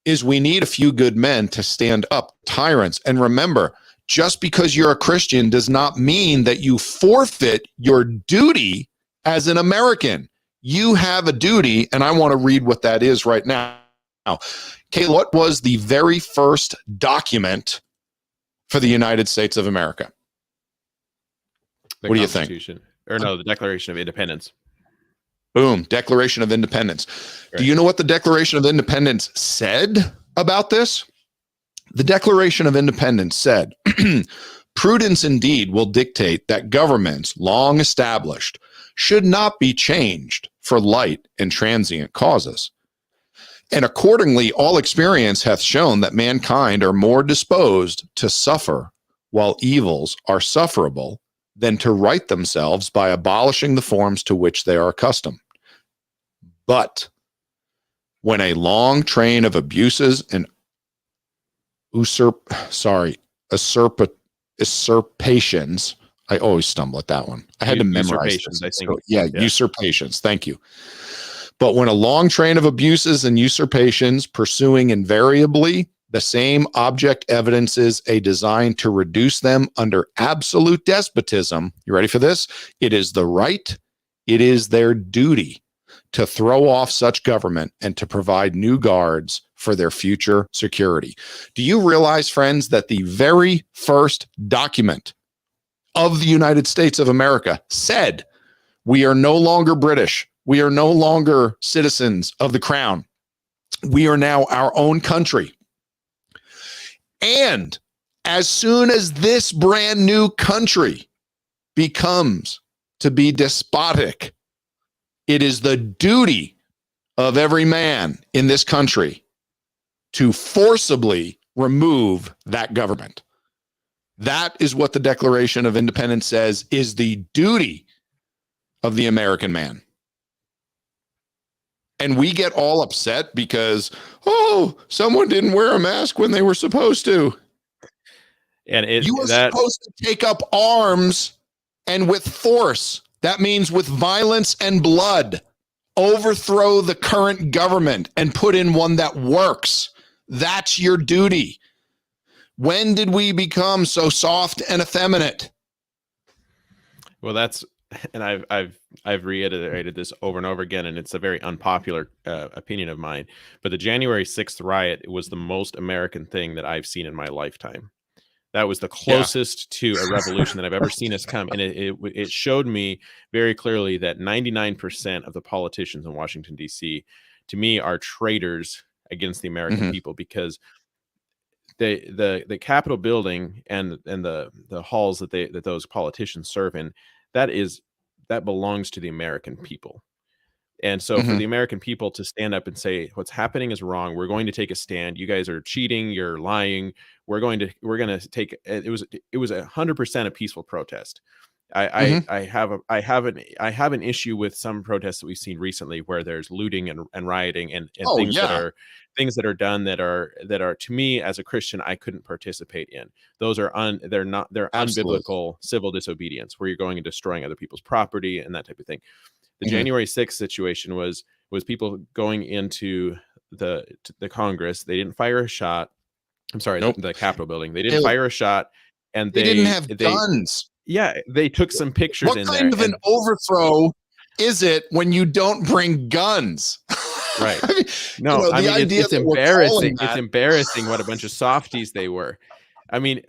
is we need a few good men to stand up to tyrants. And remember, just because you're a Christian does not mean that you forfeit your duty as an American. You have a duty, and I want to read what that is right now. Kayla, what was the very first document for the United States of America? The what do you think? Or no, the Declaration of Independence. Boom, Declaration of Independence. Right. Do you know what the Declaration of Independence said about this? The Declaration of Independence said, prudence indeed will dictate that governments long established should not be changed for light and transient causes. And accordingly, all experience hath shown that mankind are more disposed to suffer while evils are sufferable than to right themselves by abolishing the forms to which they are accustomed. But when a long train of abuses and usurpations. I always stumble at that one. I had to memorize this. I think. So, usurpations. Thank you. But when a long train of abuses and usurpations, pursuing invariably the same object, evidences a design to reduce them under absolute despotism, you ready for this? It is the right, it is their duty to throw off such government and to provide new guards for their future security. Do you realize, friends, that the very first document of the United States of America said, we are no longer British. We are no longer citizens of the crown. We are now our own country. And as soon as this brand new country becomes to be despotic, it is the duty of every man in this country to forcibly remove that government. That is what the Declaration of Independence says is the duty of the American man. And we get all upset because, oh, someone didn't wear a mask when they were supposed to. And you were supposed to take up arms, and with force. That means with violence and blood, overthrow the current government and put in one that works. That's your duty. When did we become so soft and effeminate? Well, and I've reiterated this over and over again, and it's a very unpopular opinion of mine. But the January 6th riot was the most American thing that I've seen in my lifetime. That was the closest to a revolution that I've ever seen us come. And it showed me very clearly that 99% of the politicians in Washington, D.C., to me, are traitors against the American people, because the Capitol building and the halls that those politicians serve in, that belongs to the American people. And so for the American people to stand up and say, what's happening is wrong, we're going to take a stand, you guys are cheating, you're lying, we're going to take it. Was 100% a peaceful protest. I have an issue with some protests that we've seen recently where there's looting and rioting and things that are done that are, to me as a Christian, I couldn't participate in. Those are they're unbiblical civil disobedience, where you're going and destroying other people's property and that type of thing. The January 6th situation was people going into the Congress. They didn't fire a shot. I'm sorry, the Capitol building. They didn't fire a shot, and they didn't have guns. Yeah, they took some pictures in there. What kind of an overthrow is it when you don't bring guns? Right. No, I mean, it's embarrassing. It's embarrassing what a bunch of softies they were. I mean,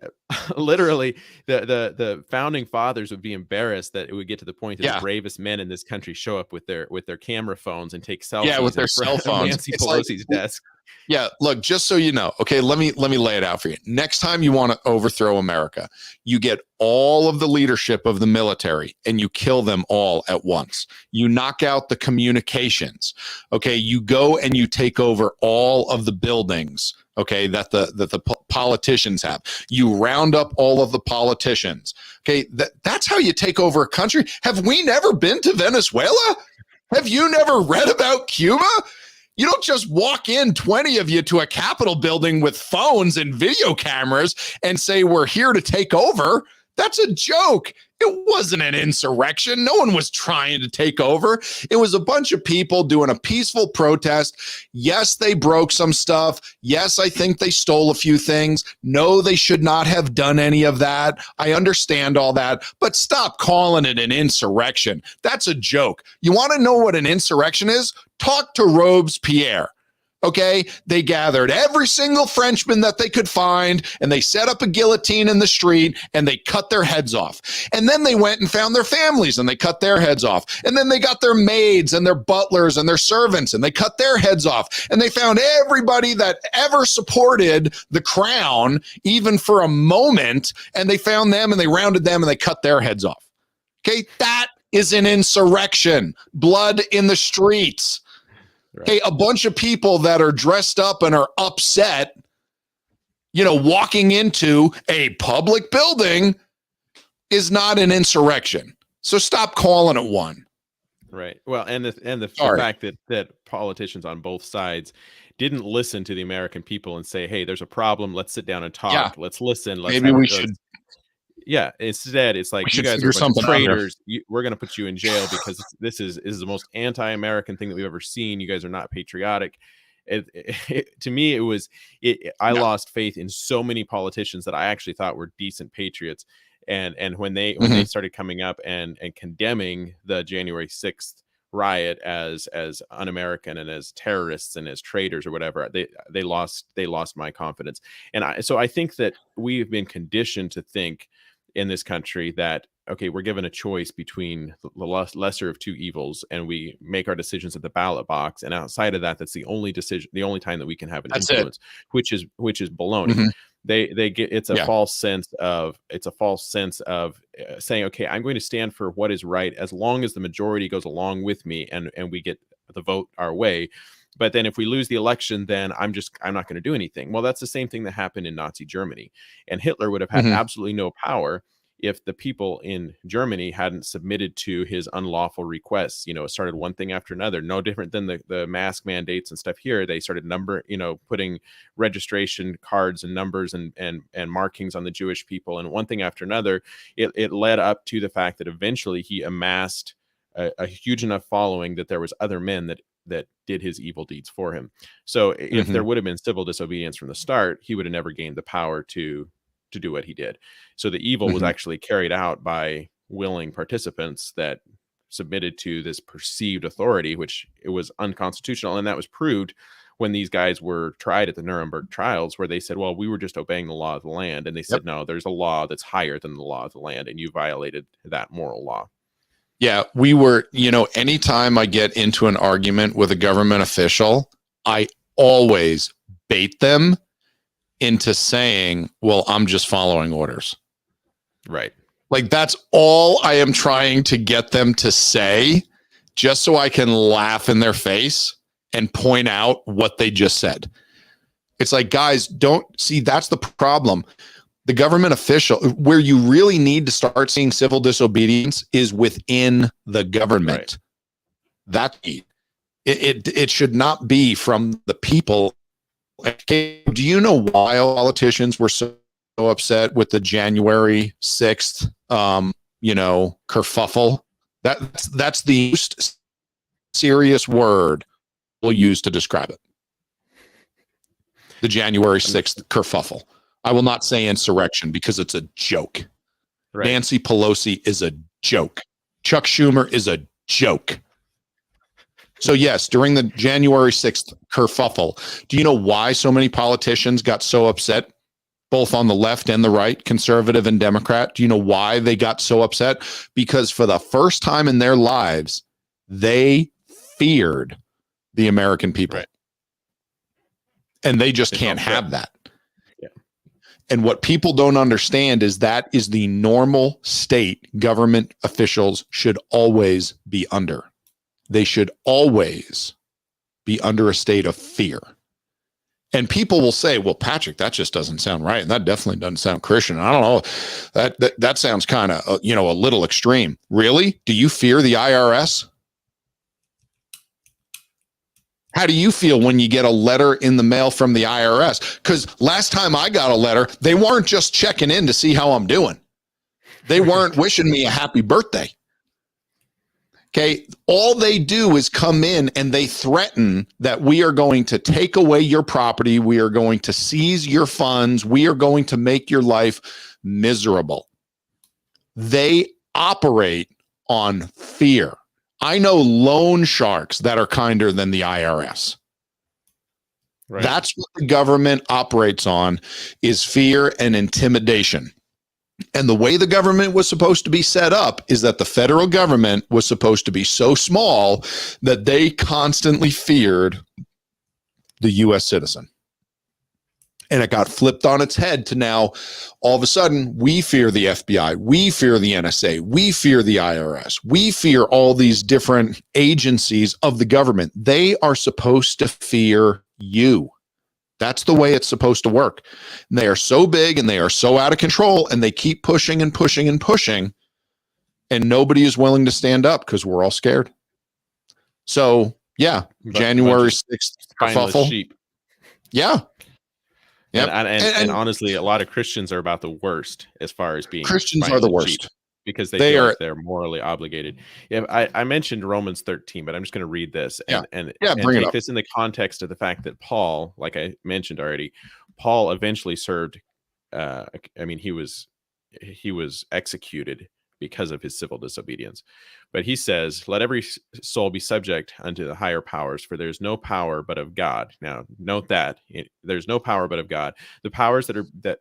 literally, the founding fathers would be embarrassed that it would get to the point that the bravest men in this country show up with their camera phones and take selfies. Yeah, with their cell phones. Nancy Pelosi's desk. Yeah, look, just so you know, okay, let me lay it out for you. Next time you want to overthrow America, you get all of the leadership of the military and you kill them all at once. You knock out the communications. Okay, you go and you take over all of the buildings, okay, that the politicians have. You round up all of the politicians. Okay, that's how you take over a country. Have we never been to Venezuela? Have you never read about Cuba? You don't just walk in, 20 of you, to a Capitol building with phones and video cameras and say, we're here to take over. That's a joke. It wasn't an insurrection. No one was trying to take over. It was a bunch of people doing a peaceful protest. Yes, they broke some stuff. Yes, I think they stole a few things. No, they should not have done any of that. I understand all that, but stop calling it an insurrection. That's a joke. You want to know what an insurrection is? Talk to Robespierre. Okay, they gathered every single Frenchman that they could find, and they set up a guillotine in the street, and they cut their heads off. And then they went and found their families, and they cut their heads off. And then they got their maids and their butlers and their servants, and they cut their heads off. And they found everybody that ever supported the crown, even for a moment, and they found them, and they rounded them, and they cut their heads off. Okay, that is an insurrection. Blood in the streets. Right. Hey, a bunch of people that are dressed up and are upset, walking into a public building is not an insurrection. So stop calling it one. Right. Well, and the fact that politicians on both sides didn't listen to the American people and say, hey, there's a problem. Let's sit down and talk. Yeah. Let's listen. Maybe we should. Yeah, instead, it's like, you guys are a bunch of traitors. We're going to put you in jail because this is the most anti-American thing that we've ever seen. You guys are not patriotic. To me, I lost faith in so many politicians that I actually thought were decent patriots. And when they started coming up and condemning the January 6th riot as un-American and as terrorists and as traitors or whatever, they lost my confidence. And so I think that we've been conditioned to think in this country that, okay, we're given a choice between the lesser of two evils, and we make our decisions at the ballot box. And outside of that, that's the only decision, the only time that we can have an influence, which is baloney. They get, it's a false sense of saying, okay, I'm going to stand for what is right as long as the majority goes along with me and we get the vote our way. But then if we lose the election, then I'm not going to do anything. Well, that's the same thing that happened in Nazi Germany. And Hitler would have had absolutely no power if the people in Germany hadn't submitted to his unlawful requests. It started one thing after another, no different than the mask mandates and stuff here. They started putting registration cards and numbers and markings on the Jewish people, and one thing after another, it led up to the fact that eventually he amassed a huge enough following that there was other men that did his evil deeds for him. So if there would have been civil disobedience from the start, he would have never gained the power to do what he did. So the evil was actually carried out by willing participants that submitted to this perceived authority, which it was unconstitutional. And that was proved when these guys were tried at the Nuremberg trials, where they said, well, we were just obeying the law of the land. And they said, no, there's a law that's higher than the law of the land, and you violated that moral law. Yeah, we were, anytime I get into an argument with a government official, I always bait them into saying, well, I'm just following orders. Right. Like, that's all I am trying to get them to say, just so I can laugh in their face and point out what they just said. It's like, guys, don't see, that's the problem. The government official, where you really need to start seeing civil disobedience is within the government. Right. It should not be from the people. Do you know why politicians were so upset with the January 6th, kerfuffle? That's the most serious word we'll use to describe it. The January 6th kerfuffle. I will not say insurrection because it's a joke. Right. Nancy Pelosi is a joke. Chuck Schumer is a joke. So yes, during the January 6th kerfuffle, do you know why so many politicians got so upset, both on the left and the right, conservative and Democrat? Do you know why they got so upset? Because for the first time in their lives, they feared the American people. Right. And they just can't have that. Yeah. And what people don't understand is that is the normal state government officials should always be under. They should always be under a state of fear. And people will say, well, Patrick, that just doesn't sound right. And that definitely doesn't sound Christian. I don't know. That sounds kind of, a little extreme. Really? Do you fear the IRS? How do you feel when you get a letter in the mail from the IRS? Because last time I got a letter, they weren't just checking in to see how I'm doing. They weren't wishing me a happy birthday. Okay, all they do is come in and they threaten that we are going to take away your property. We are going to seize your funds. We are going to make your life miserable. They operate on fear. I know loan sharks that are kinder than the IRS. Right. That's what the government operates on, is fear and intimidation. And the way the government was supposed to be set up is that the federal government was supposed to be so small that they constantly feared the U.S. citizen. And it got flipped on its head to now, all of a sudden, we fear the FBI, we fear the NSA, we fear the IRS, we fear all these different agencies of the government. They are supposed to fear you. That's the way it's supposed to work. And they are so big and they are so out of control, and they keep pushing and pushing and pushing, and nobody is willing to stand up because we're all scared. So, yeah, January 6th kerfuffle. Sheep. Yeah. Yep. And honestly, a lot of Christians are about the worst as far as being Christians are the worst. Sheep, because they feel like they're morally obligated. Yeah, I mentioned Romans 13, but I'm just going to read this and take this in the context of the fact that Paul, like I mentioned already, Paul eventually served. He was executed because of his civil disobedience. But he says, let every soul be subject unto the higher powers, for there's no power but of God. Now, note that there's no power but of God. The powers that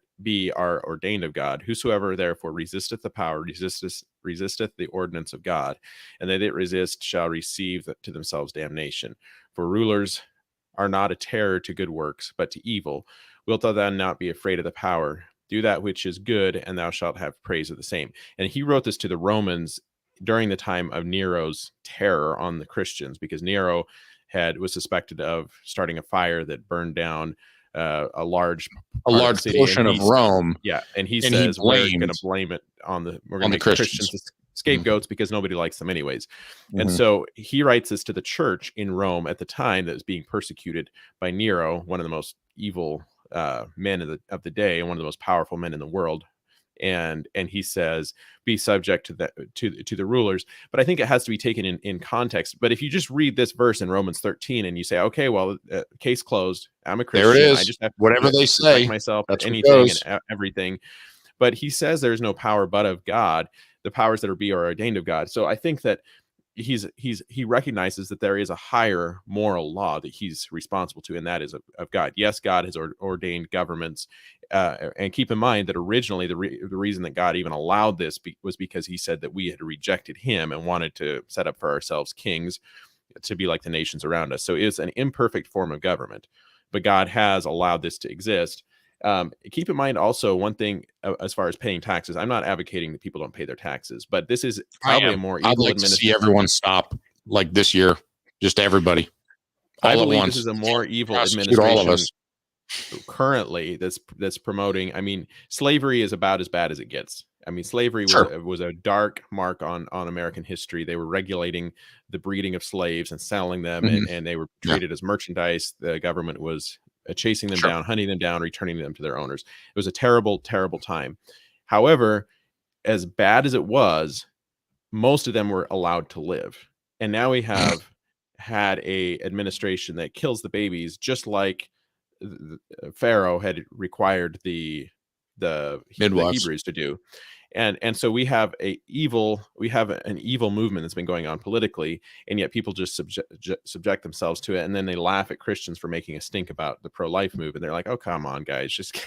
are ordained of God. Whosoever therefore resisteth the power, resisteth the ordinance of God, and they that resist shall receive to themselves damnation. For rulers are not a terror to good works, but to evil. Wilt thou then not be afraid of the power? Do that which is good, and thou shalt have praise of the same. And he wrote this to the Romans during the time of Nero's terror on the Christians, because Nero was suspected of starting a fire that burned down a large A part of the large city, portion of Rome, and he and he says we're going to blamed blame it we're on going to the make the Christians. Christians scapegoats because nobody likes them anyways. And Mhm. so he writes this to the church in Rome at the time that was being persecuted by Nero, one of the most evil men of the day, and one of the most powerful men in the world. And he says, be subject to the rulers. But I think it has to be taken in context. But if you just read this verse in Romans 13 and you say, okay, well, case closed, I'm a There it Christian, I is. just have Whatever to they protect say, myself to that's what anything and goes. everything. But he says there's no power but of God. The powers that are ordained of God. So I think that he recognizes that there is a higher moral law that he's responsible to, and that is of God. Yes, God has ordained governments, and keep in mind that originally the reason that God even allowed this was because he said that we had rejected him and wanted to set up for ourselves kings to be like the nations around us. So it's an imperfect form of government, but God has allowed this to exist. Keep in mind also one thing as far as paying taxes. I'm not advocating that people don't pay their taxes, but this is I probably a am. more I'd evil like to see administration. everyone stop like this year, just everybody, I all at believe this once. is a more evil Prosecute all of administration us. currently that's promoting. I mean, slavery is about as bad as it gets. I mean, slavery Sure. was a dark mark on American history. They were regulating the breeding of slaves and selling them, Mhm. and they were Yeah. treated as merchandise. The government was chasing them Sure. down, hunting them down, returning them to their owners. It was a terrible, terrible time. However, as bad as it was, most of them were allowed to live. And now we have had a administration that kills the babies, just like Pharaoh had required the Midwives. Hebrews to do. And so we have an evil movement that's been going on politically, and yet people just subject themselves to it, and then they laugh at Christians for making a stink about the pro-life movement. They're like, oh, come on, guys, just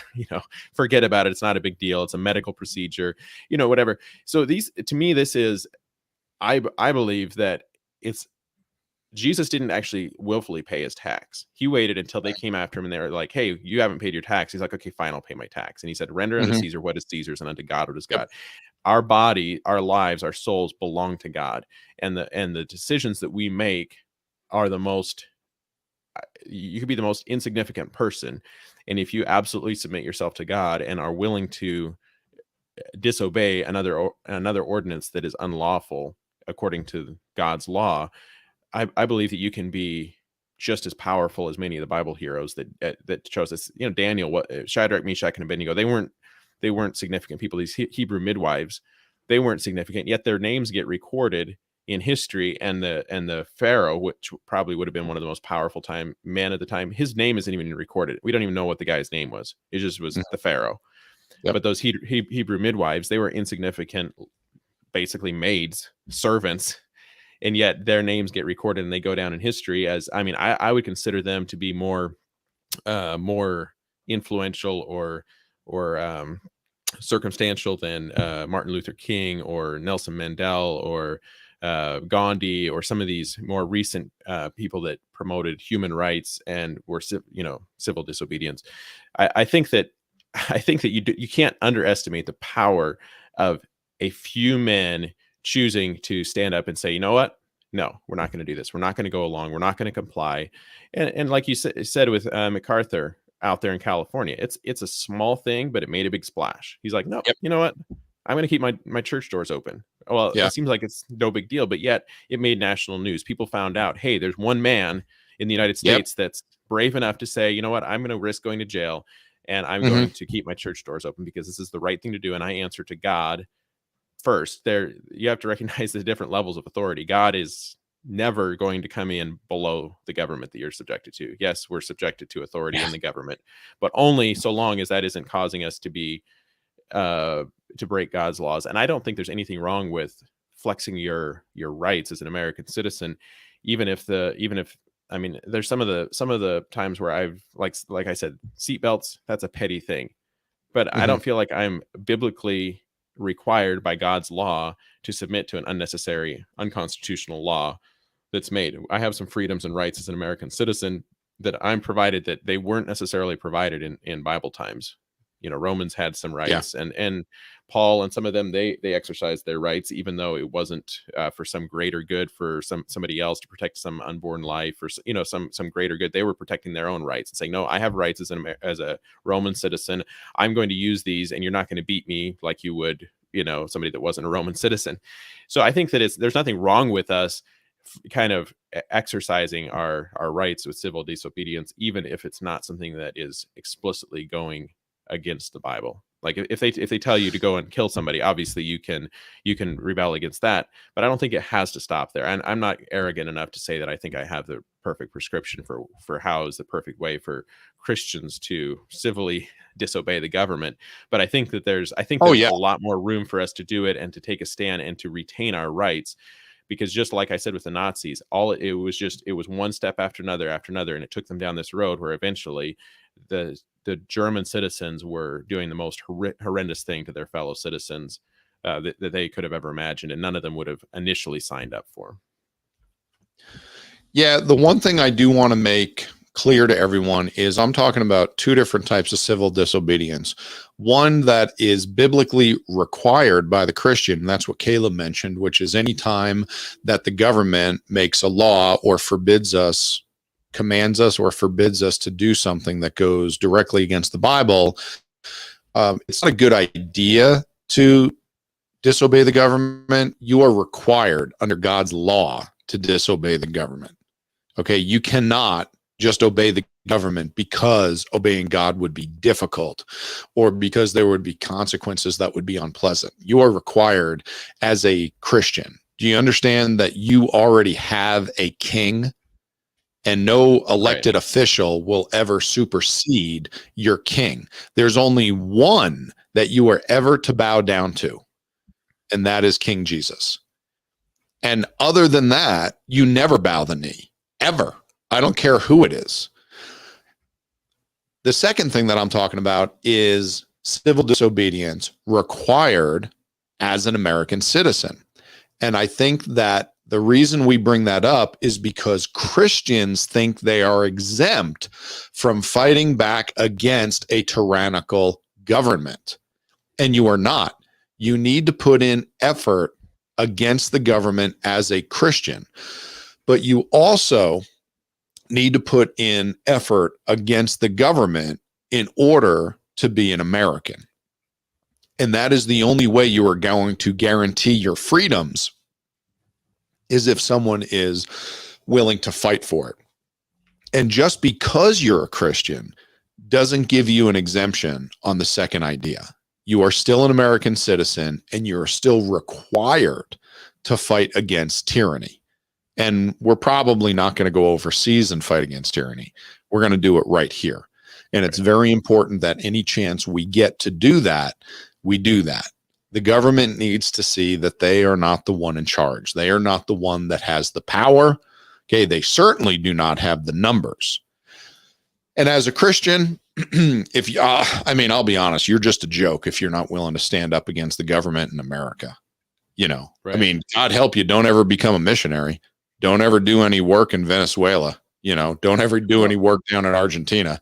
forget about it. It's not a big deal. It's a medical procedure, whatever. So to me, this is, I believe that it's, Jesus didn't actually willfully pay his tax. He waited until they came after him and they were like, hey, you haven't paid your tax. He's like, okay, fine, I'll pay my tax. And he said, render unto Mhm. Caesar what is Caesar's, and unto God what is Yep. God. Our body, our lives, our souls belong to God. And the decisions that we make are the most, you could be the most insignificant person. And if you absolutely submit yourself to God and are willing to disobey another ordinance that is unlawful according to God's law, I believe that you can be just as powerful as many of the Bible heroes that chose us. Daniel, Shadrach, Meshach, and Abednego. They weren't significant people. These Hebrew midwives, they weren't significant. Yet their names get recorded in history. And the Pharaoh, which probably would have been one of the most powerful men at the time, his name isn't even recorded. We don't even know what the guy's name was. It just was the Pharaoh. Yep. But those Hebrew midwives, they were insignificant, basically maids, servants. And yet their names get recorded and they go down in history as, I would consider them to be more influential or circumstantial than Martin Luther King or Nelson Mandela or Gandhi or some of these more recent people that promoted human rights and were civil disobedience. I think that you can't underestimate the power of a few men choosing to stand up and say, you know what? No, we're not going to do this. We're not going to go along. We're not going to comply. And like you said with MacArthur out there in California, it's a small thing, but it made a big splash. He's like, no, Yep. you know what? I'm going to keep my church doors open. Well, Yeah. it seems like it's no big deal, but yet it made national news. People found out, hey, there's one man in the United States that's brave enough to say, you know what? I'm going to risk going to jail, and I'm Mhm. going to keep my church doors open because this is the right thing to do, and I answer to God first. There, you have to recognize the different levels of authority. God is never going to come in below the government that you're subjected to. Yes, we're subjected to authority in the government, but only so long as that isn't causing us to be to break God's laws. And I don't think there's anything wrong with flexing your rights as an American citizen, even if there's some of the times where I've like I said, seatbelts, that's a petty thing. But I Mhm. don't feel like I'm biblically required by God's law to submit to an unnecessary, unconstitutional law that's made. I have some freedoms and rights as an American citizen that I'm provided that they weren't necessarily provided in Bible times. Romans had some Yeah. rights, and Paul and some of them, they exercised their rights, even though it wasn't for some greater good, for somebody else, to protect some unborn life, or some greater good. They were protecting their own rights and saying, no, I have rights as a Roman citizen. I'm going to use these, and you're not going to beat me like you would somebody that wasn't a Roman citizen. So I think that there's nothing wrong with us kind of exercising our rights with civil disobedience, even if it's not something that is explicitly going against the Bible. Like if they tell you to go and kill somebody, obviously you can rebel against that, but I don't think it has to stop there. And I'm not arrogant enough to say that I think I have the perfect prescription for how is the perfect way for Christians to civilly disobey the government. But I think that there's a lot more room for us to do it and to take a stand and to retain our rights. Because just like I said with the Nazis, it was one step after another, and it took them down this road where eventually the German citizens were doing the most horrendous thing to their fellow citizens that they could have ever imagined, and none of them would have initially signed up for. Yeah, the one thing I do want to make clear to everyone is I'm talking about two different types of civil disobedience. One that is biblically required by the Christian, and that's what Caleb mentioned, which is any time that the government makes a law or commands us or forbids us to do something that goes directly against the Bible. It's not a good idea to disobey the government. You are required under God's law to disobey the government. Okay, you cannot just obey the government because obeying God would be difficult or because there would be consequences that would be unpleasant. You are required as a Christian. Do you understand that you already have a king and no elected official will ever supersede your king? There's only one that you are ever to bow down to, and that is King Jesus. And other than that, you never bow the knee, ever. I don't care who it is. The second thing that I'm talking about is civil disobedience required as an American citizen. And I think that the reason we bring that up is because Christians think they are exempt from fighting back against a tyrannical government. And you are not. You need to put in effort against the government as a Christian. But you also need to put in effort against the government in order to be an American. And that is the only way you are going to guarantee your freedoms, is if someone is willing to fight for it. And just because you're a Christian doesn't give you an exemption on the second idea. You are still an American citizen and you're still required to fight against tyranny. And we're probably not going to go overseas and fight against tyranny. We're going to do it right here. And it's very important that any chance we get to do that, we do that. The government needs to see that they are not the one in charge. They are not the one that has the power. Okay, they certainly do not have the numbers. And as a Christian, if you, I'll be honest, you're just a joke if you're not willing to stand up against the government in America. God help you, don't ever become a missionary. Don't ever do any work in Venezuela. Don't ever do any work down in Argentina.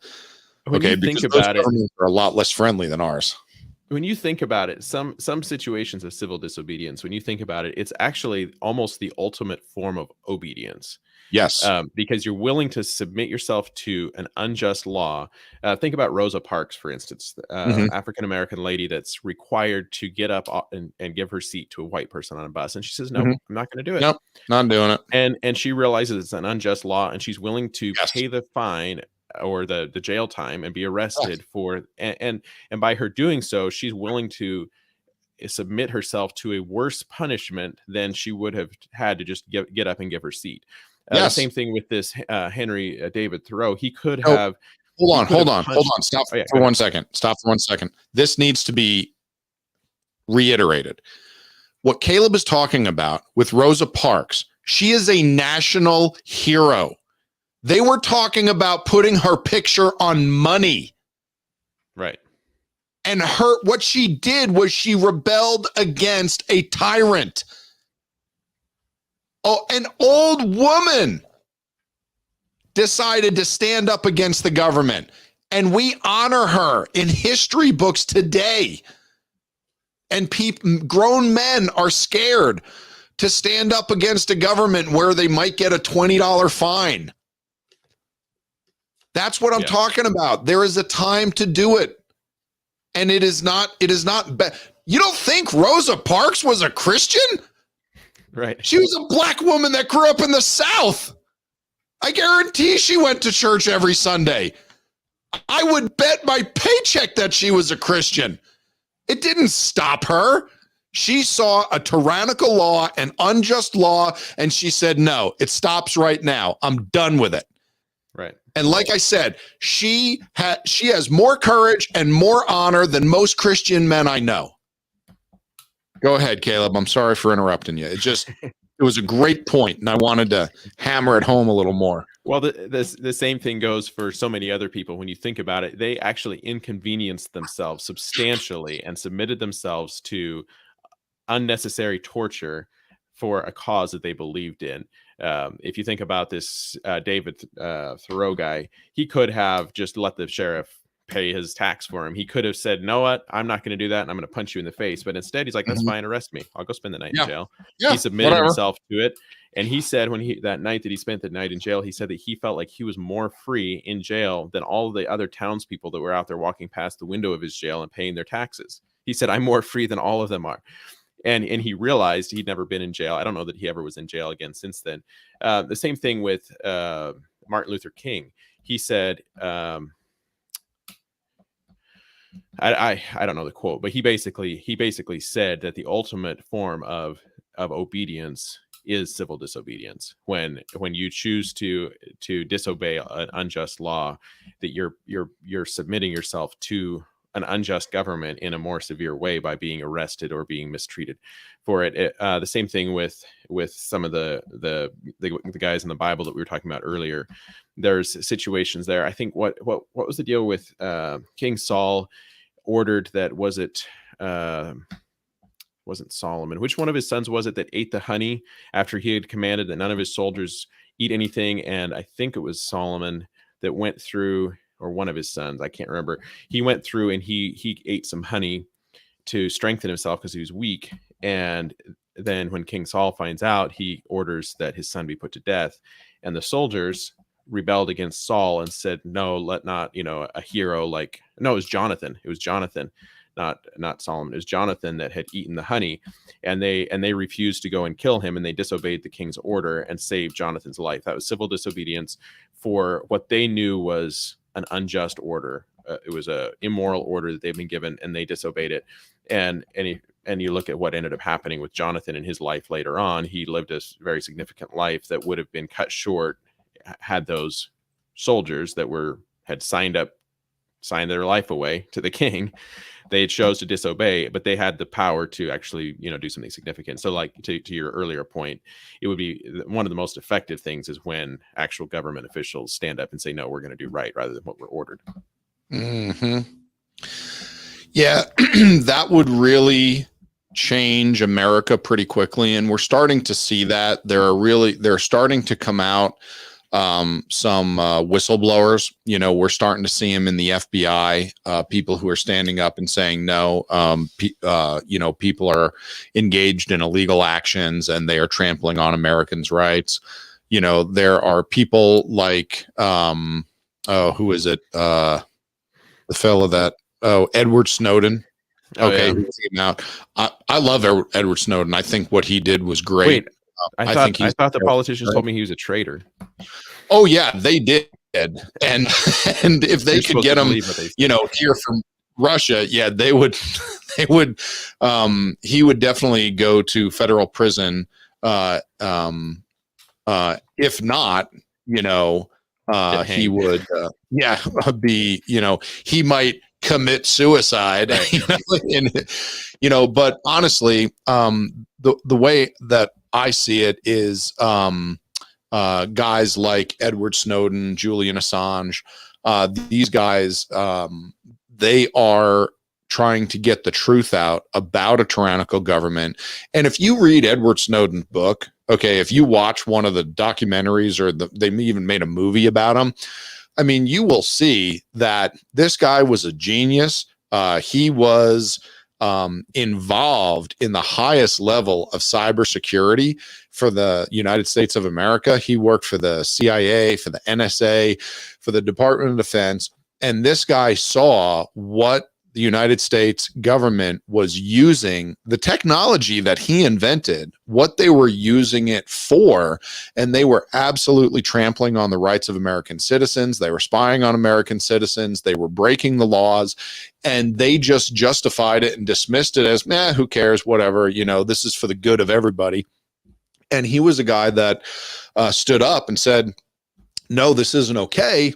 Because those governments are a lot less friendly than ours. When you think about it, some situations of civil disobedience, when you think about it, it's actually almost the ultimate form of obedience. Yes. Because you're willing to submit yourself to an unjust law. Think about Rosa Parks, for instance, African-American lady that's required to get up and give her seat to a white person on a bus. And she says, no, I'm not going to do it. Nope, not doing it. And she realizes it's an unjust law, and she's willing to pay the fine or the jail time and be arrested for, and by her doing so, she's willing to submit herself to a worse punishment than she would have had to just get up and give her seat. The same thing with this Henry David Thoreau. He could have. Hold on. Stop for 1 second. Stop for 1 second. This needs to be reiterated. What Caleb is talking about with Rosa Parks, she is a national hero. They were talking about putting her picture on money. Right. And what she did was she rebelled against a tyrant. Oh, an old woman decided to stand up against the government. And we honor her in history books today. And grown men are scared to stand up against a government where they might get a $20 fine. That's what I'm talking about. There is a time to do it. And it is not you don't think Rosa Parks was a Christian? Right. She was a black woman that grew up in the South. I guarantee she went to church every Sunday. I would bet my paycheck that she was a Christian. It didn't stop her. She saw a tyrannical law, an unjust law, and she said, no, it stops right now. I'm done with it. Right. And like I said, she has more courage and more honor than most Christian men I know. Go ahead, Caleb. I'm sorry for interrupting you. It was a great point, and I wanted to hammer it home a little more. Well, the same thing goes for so many other people. When you think about it, they actually inconvenienced themselves substantially and submitted themselves to unnecessary torture for a cause that they believed in. If you think about this David Thoreau guy, he could have just let the sheriff pay his tax for him. He could have said, "No, what? I'm not going to do that, and I'm going to punch you in the face." But instead, he's like, "That's fine. Arrest me. I'll go spend the night in jail." He submitted himself to it, and he said that night that he spent the night in jail, he said that he felt like he was more free in jail than all the other townspeople that were out there walking past the window of his jail and paying their taxes. He said, "I'm more free than all of them are." And he realized he'd never been in jail. I don't know that he ever was in jail again since then. The same thing with Martin Luther King. He said, I don't know the quote, but he basically said that the ultimate form of obedience is civil disobedience. When you choose to disobey an unjust law, that you're submitting yourself to an unjust government in a more severe way by being arrested or being mistreated for it. The same thing with some of the guys in the Bible that we were talking about earlier. There's situations there. I think what was the deal with King Saul ordered that wasn't Solomon. Which one of his sons was it that ate the honey after he had commanded that none of his soldiers eat anything? And I think it was Solomon that went through, or one of his sons, I can't remember. He went through and he ate some honey to strengthen himself because he was weak. And then when King Saul finds out, he orders that his son be put to death. And the soldiers rebelled against Saul and said, no, let not, a hero like, no, it was Jonathan. It was Jonathan, not Solomon. It was Jonathan that had eaten the honey, and they refused to go and kill him, and they disobeyed the king's order and saved Jonathan's life. That was civil disobedience for what they knew was an unjust order. It was a immoral order that they've been given, and they disobeyed it. And you look at what ended up happening with Jonathan in his life later on. He lived a very significant life that would have been cut short had those soldiers that had signed their life away to the king. They chose to disobey, but they had the power to actually, do something significant. So like to your earlier point, it would be one of the most effective things is when actual government officials stand up and say, no, we're going to do right rather than what we're ordered. Mm-hmm. Yeah, that would really change America pretty quickly. And we're starting to see that. They're starting to come out some whistleblowers. We're starting to see them in the FBI, people who are standing up and saying no. People are engaged in illegal actions and they are trampling on Americans' rights. There are people like who is it? The fellow that Edward Snowden. Okay, yeah. I love Edward Snowden. I think what he did was great. Wait, I thought the politicians told me he was a traitor. Oh yeah, they did. And if they could get him, here from Russia, yeah, they would. He would definitely go to federal prison. If not, he would. Be. He might commit suicide. Right. But honestly, the way that I see it is guys like Edward Snowden, Julian Assange, these guys, they are trying to get the truth out about a tyrannical government. And if you read Edward Snowden's book, okay, if you watch one of the documentaries or they even made a movie about him, I mean, you will see that this guy was a genius. He was involved in the highest level of cybersecurity for the United States of America. He worked for the CIA, for the NSA, for the Department of Defense. And this guy saw what the United States government was using, the technology that he invented, what they were using it for, and they were absolutely trampling on the rights of American citizens. They were spying on American citizens. They were breaking the laws, and they just justified it and dismissed it as, who cares, whatever, this is for the good of everybody. And he was a guy that stood up and said, no, this isn't okay.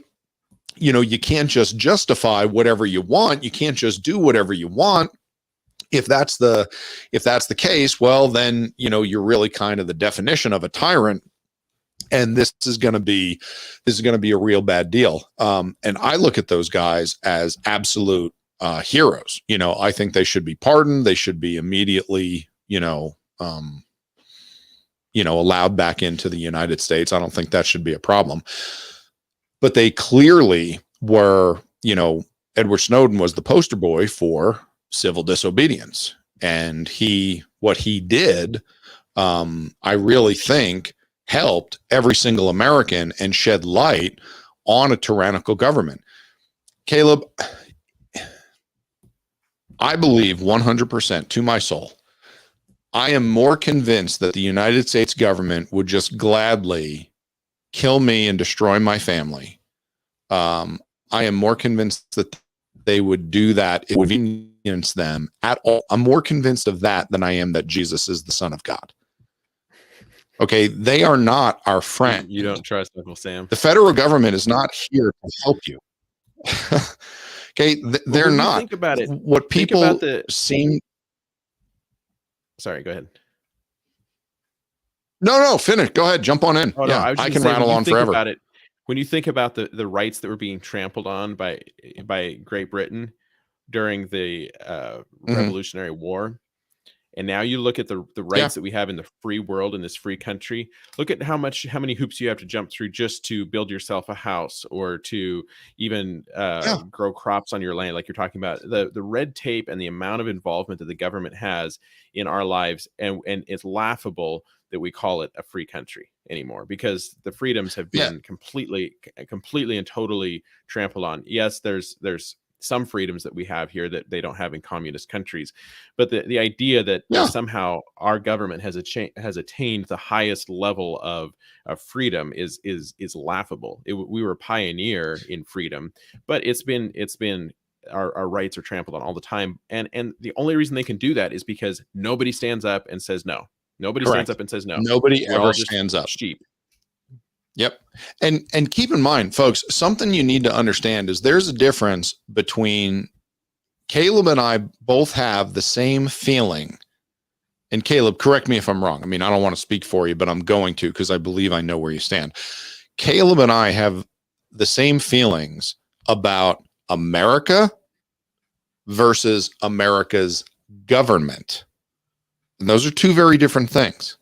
You can't just justify whatever you want. You can't just do whatever you want. If that's the case, well, then, you're really kind of the definition of a tyrant. And this is going to be a real bad deal. And I look at those guys as absolute heroes. I think they should be pardoned. They should be immediately, allowed back into the United States. I don't think that should be a problem. But they clearly were, Edward Snowden was the poster boy for civil disobedience. And what he did, I really think helped every single American and shed light on a tyrannical government. Caleb, I believe 100% to my soul, I am more convinced that the United States government would just gladly kill me and destroy my family. I am more convinced that they would do that. It would inconvenience them at all. I'm more convinced of that than I am that Jesus is the Son of God. Okay, they are not our friend. You don't trust Uncle Sam. The federal government is not here to help you. Okay, they're not. Think about it. What people seem. Sorry, go ahead. No, finish. Go ahead. Jump on in. Oh, yeah, I can rattle on forever. About it, when you think about the rights that were being trampled on by Great Britain during the Revolutionary War, and now you look at the rights that we have in the free world, in this free country, look at how many hoops you have to jump through just to build yourself a house or to even grow crops on your land, like you're talking about. The red tape and the amount of involvement that the government has in our lives, and it's laughable that we call it a free country anymore, because the freedoms have been completely and totally trampled on. Yes, there's some freedoms that we have here that they don't have in communist countries, but the idea that somehow our government has attained the highest level of freedom is laughable. We were a pioneer in freedom, but it's been our rights are trampled on all the time, and the only reason they can do that is because nobody stands up and says no. Nobody stands up and says no. Nobody ever stands up. Sheep. Yep. And keep in mind, folks, something you need to understand is there's a difference between Caleb and I both have the same feeling. And Caleb, correct me if I'm wrong. I mean, I don't want to speak for you, but I'm going to, because I believe I know where you stand. Caleb and I have the same feelings about America versus America's government. And those are two very different things.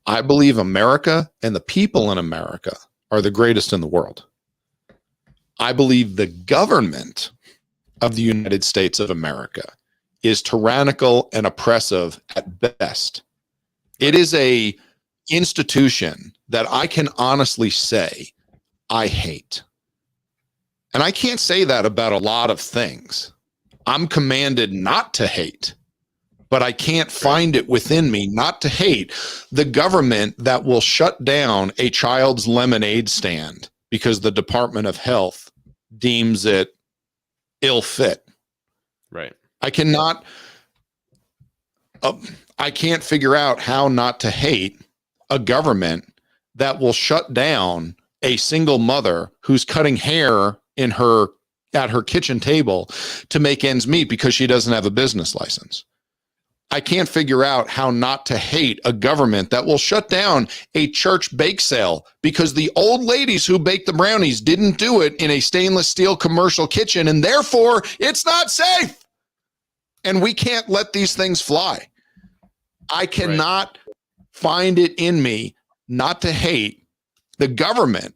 I believe America and the people in America are the greatest in the world. I believe the government of the United States of America is tyrannical and oppressive at best. It is a institution that I can honestly say I hate. And I can't say that about a lot of things. I'm commanded not to hate. But I can't find it within me not to hate the government that will shut down a child's lemonade stand because the Department of Health deems it ill fit. Right. I can't figure out how not to hate a government that will shut down a single mother who's cutting hair at her kitchen table to make ends meet because she doesn't have a business license. I can't figure out how not to hate a government that will shut down a church bake sale because the old ladies who bake the brownies didn't do it in a stainless steel commercial kitchen, and therefore it's not safe. And we can't let these things fly. I cannot find it in me not to hate the government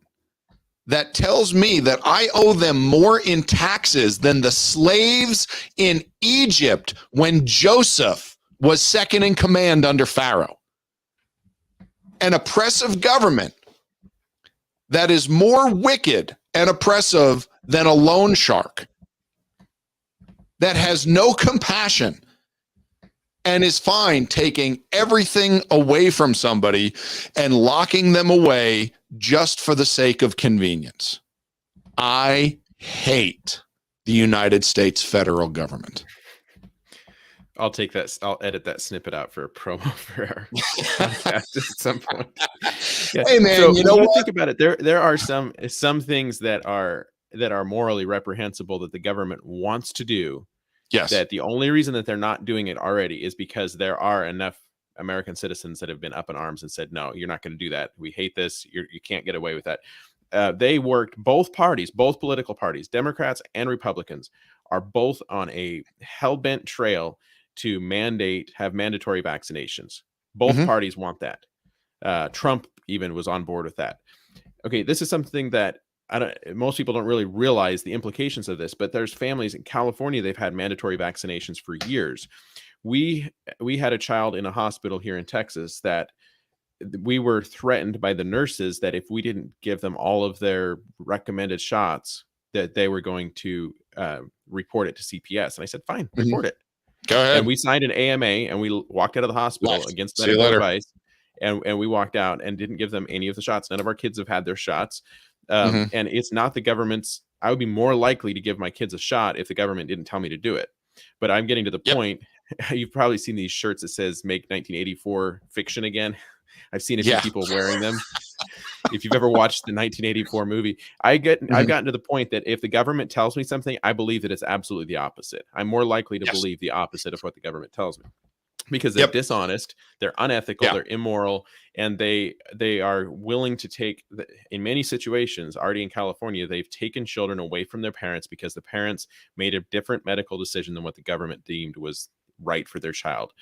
that tells me that I owe them more in taxes than the slaves in Egypt when Joseph was second in command under Pharaoh. An oppressive government that is more wicked and oppressive than a loan shark, that has no compassion and is fine taking everything away from somebody and locking them away just for the sake of convenience. I hate the United States federal government. I'll take that. I'll edit that snippet out for a promo for our podcast at some point. Yeah. Hey man, so you know when what? you think about it, there are some things that are morally reprehensible that the government wants to do. Yes. That the only reason that they're not doing it already is because there are enough American citizens that have been up in arms and said, no, you're not going to do that. We hate this. You can't get away with that. They worked, both parties, both political parties, Democrats and Republicans, are both on a hell-bent trail to have mandatory vaccinations. Both parties want that. Trump even was on board with that. Okay, this is something that most people don't really realize the implications of this, but there's families in California, they've had mandatory vaccinations for years. We had a child in a hospital here in Texas that we were threatened by the nurses that if we didn't give them all of their recommended shots, that they were going to report it to CPS. And I said, fine, report it. Go ahead. And we signed an AMA and we walked out of the hospital against medical advice. And we walked out and didn't give them any of the shots. None of our kids have had their shots. And it's not the government's. I would be more likely to give my kids a shot if the government didn't tell me to do it. But I'm getting to the point. You've probably seen these shirts that says "Make 1984 Fiction Again." I've seen a few people wearing them. If you've ever watched the 1984 movie, I've gotten to the point that if the government tells me something, I believe that it's absolutely the opposite. I'm more likely to believe the opposite of what the government tells me. Because they're dishonest, they're unethical, they're immoral, and they are willing to take, in many situations, already in California, they've taken children away from their parents because the parents made a different medical decision than what the government deemed was right for their child,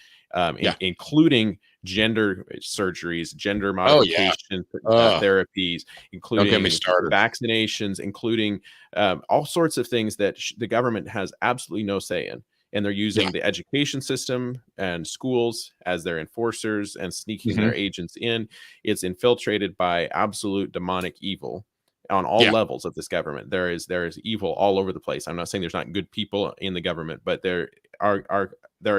including gender surgeries, gender modification therapies, including vaccinations, including all sorts of things that the government has absolutely no say in. And they're using the education system and schools as their enforcers and sneaking their agents in. It's infiltrated by absolute demonic evil on all levels of this government. There is evil all over the place. I'm not saying there's not good people in the government, but there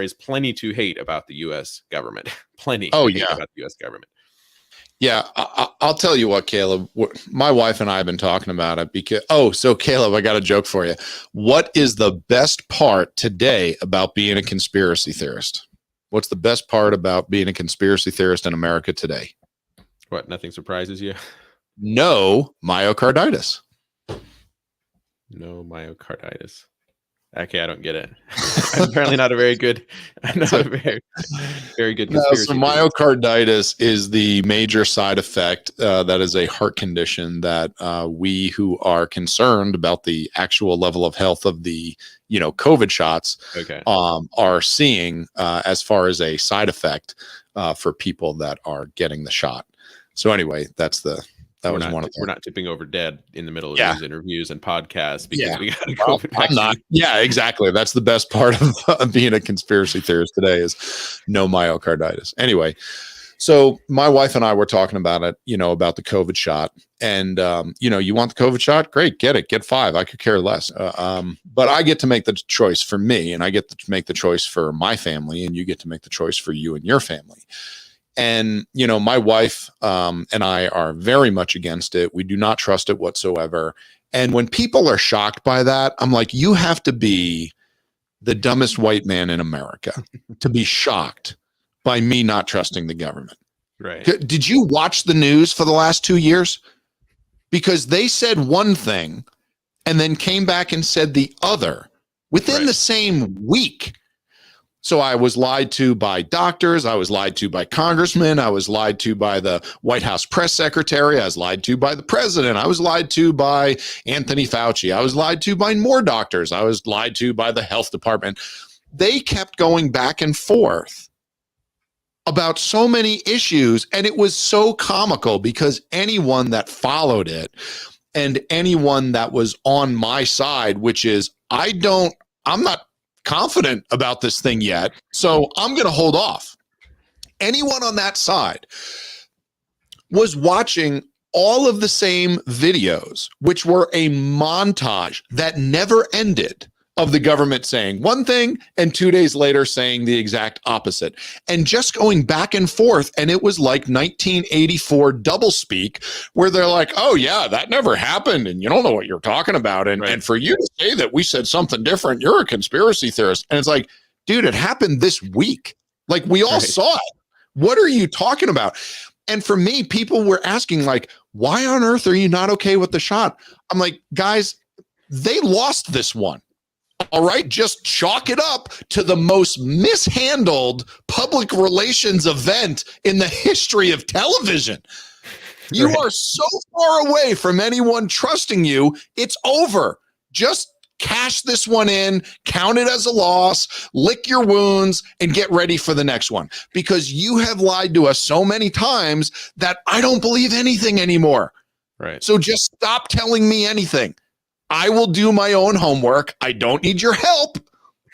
is plenty to hate about the U.S. government. Plenty to hate about the U.S. government. Yeah, I'll tell you what, Caleb, my wife and I have been talking about it because, so Caleb, I got a joke for you. What is the best part today about being a conspiracy theorist? What's the best part about being a conspiracy theorist in America today? What, nothing surprises you? No myocarditis. No myocarditis. Okay, I don't get it. I'm apparently not a very good. I'm not a very good. So myocarditis is the major side effect. That is a heart condition that we who are concerned about the actual level of health of the COVID shots are seeing as far as a side effect for people that are getting the shot. So anyway, we're not tipping over dead in the middle of these interviews and podcasts because we got a COVID vaccine. I'm not. Yeah, exactly. That's the best part of being a conspiracy theorist today is no myocarditis. Anyway, so my wife and I were talking about it, about the COVID shot. And, you want the COVID shot? Great, get it. Get 5. I could care less. But I get to make the choice for me, and I get to make the choice for my family, and you get to make the choice for you and your family. And, my wife and I are very much against it. We do not trust it whatsoever. And when people are shocked by that, I'm like, you have to be the dumbest white man in America to be shocked by me not trusting the government. Right. Did you watch the news for the last 2 years? Because they said one thing and then came back and said the other within the same week. So I was lied to by doctors. I was lied to by congressmen. I was lied to by the White House press secretary. I was lied to by the president. I was lied to by Anthony Fauci. I was lied to by more doctors. I was lied to by the health department. They kept going back and forth about so many issues. And it was so comical because anyone that followed it and anyone that was on my side, which is I'm not confident about this thing yet, so I'm going to hold off. Anyone on that side was watching all of the same videos, which were a montage that never ended of the government saying one thing and 2 days later saying the exact opposite, and just going back and forth. And it was like 1984 doublespeak, where they're like, oh yeah, that never happened, and you don't know what you're talking about, and for you to say that we said something different, you're a conspiracy theorist. And it's like, dude, it happened this week. Like, we all saw it. What are you talking about? And for me, people were asking, like, why on earth are you not okay with the shot? I'm like, guys, they lost this one. All right, just chalk it up to the most mishandled public relations event in the history of television. You are so far away from anyone trusting you. It's over. Just cash this one in, count it as a loss, lick your wounds, and get ready for the next one. Because you have lied to us so many times that I don't believe anything anymore. Right. So just stop telling me anything. I will do my own homework. I don't need your help.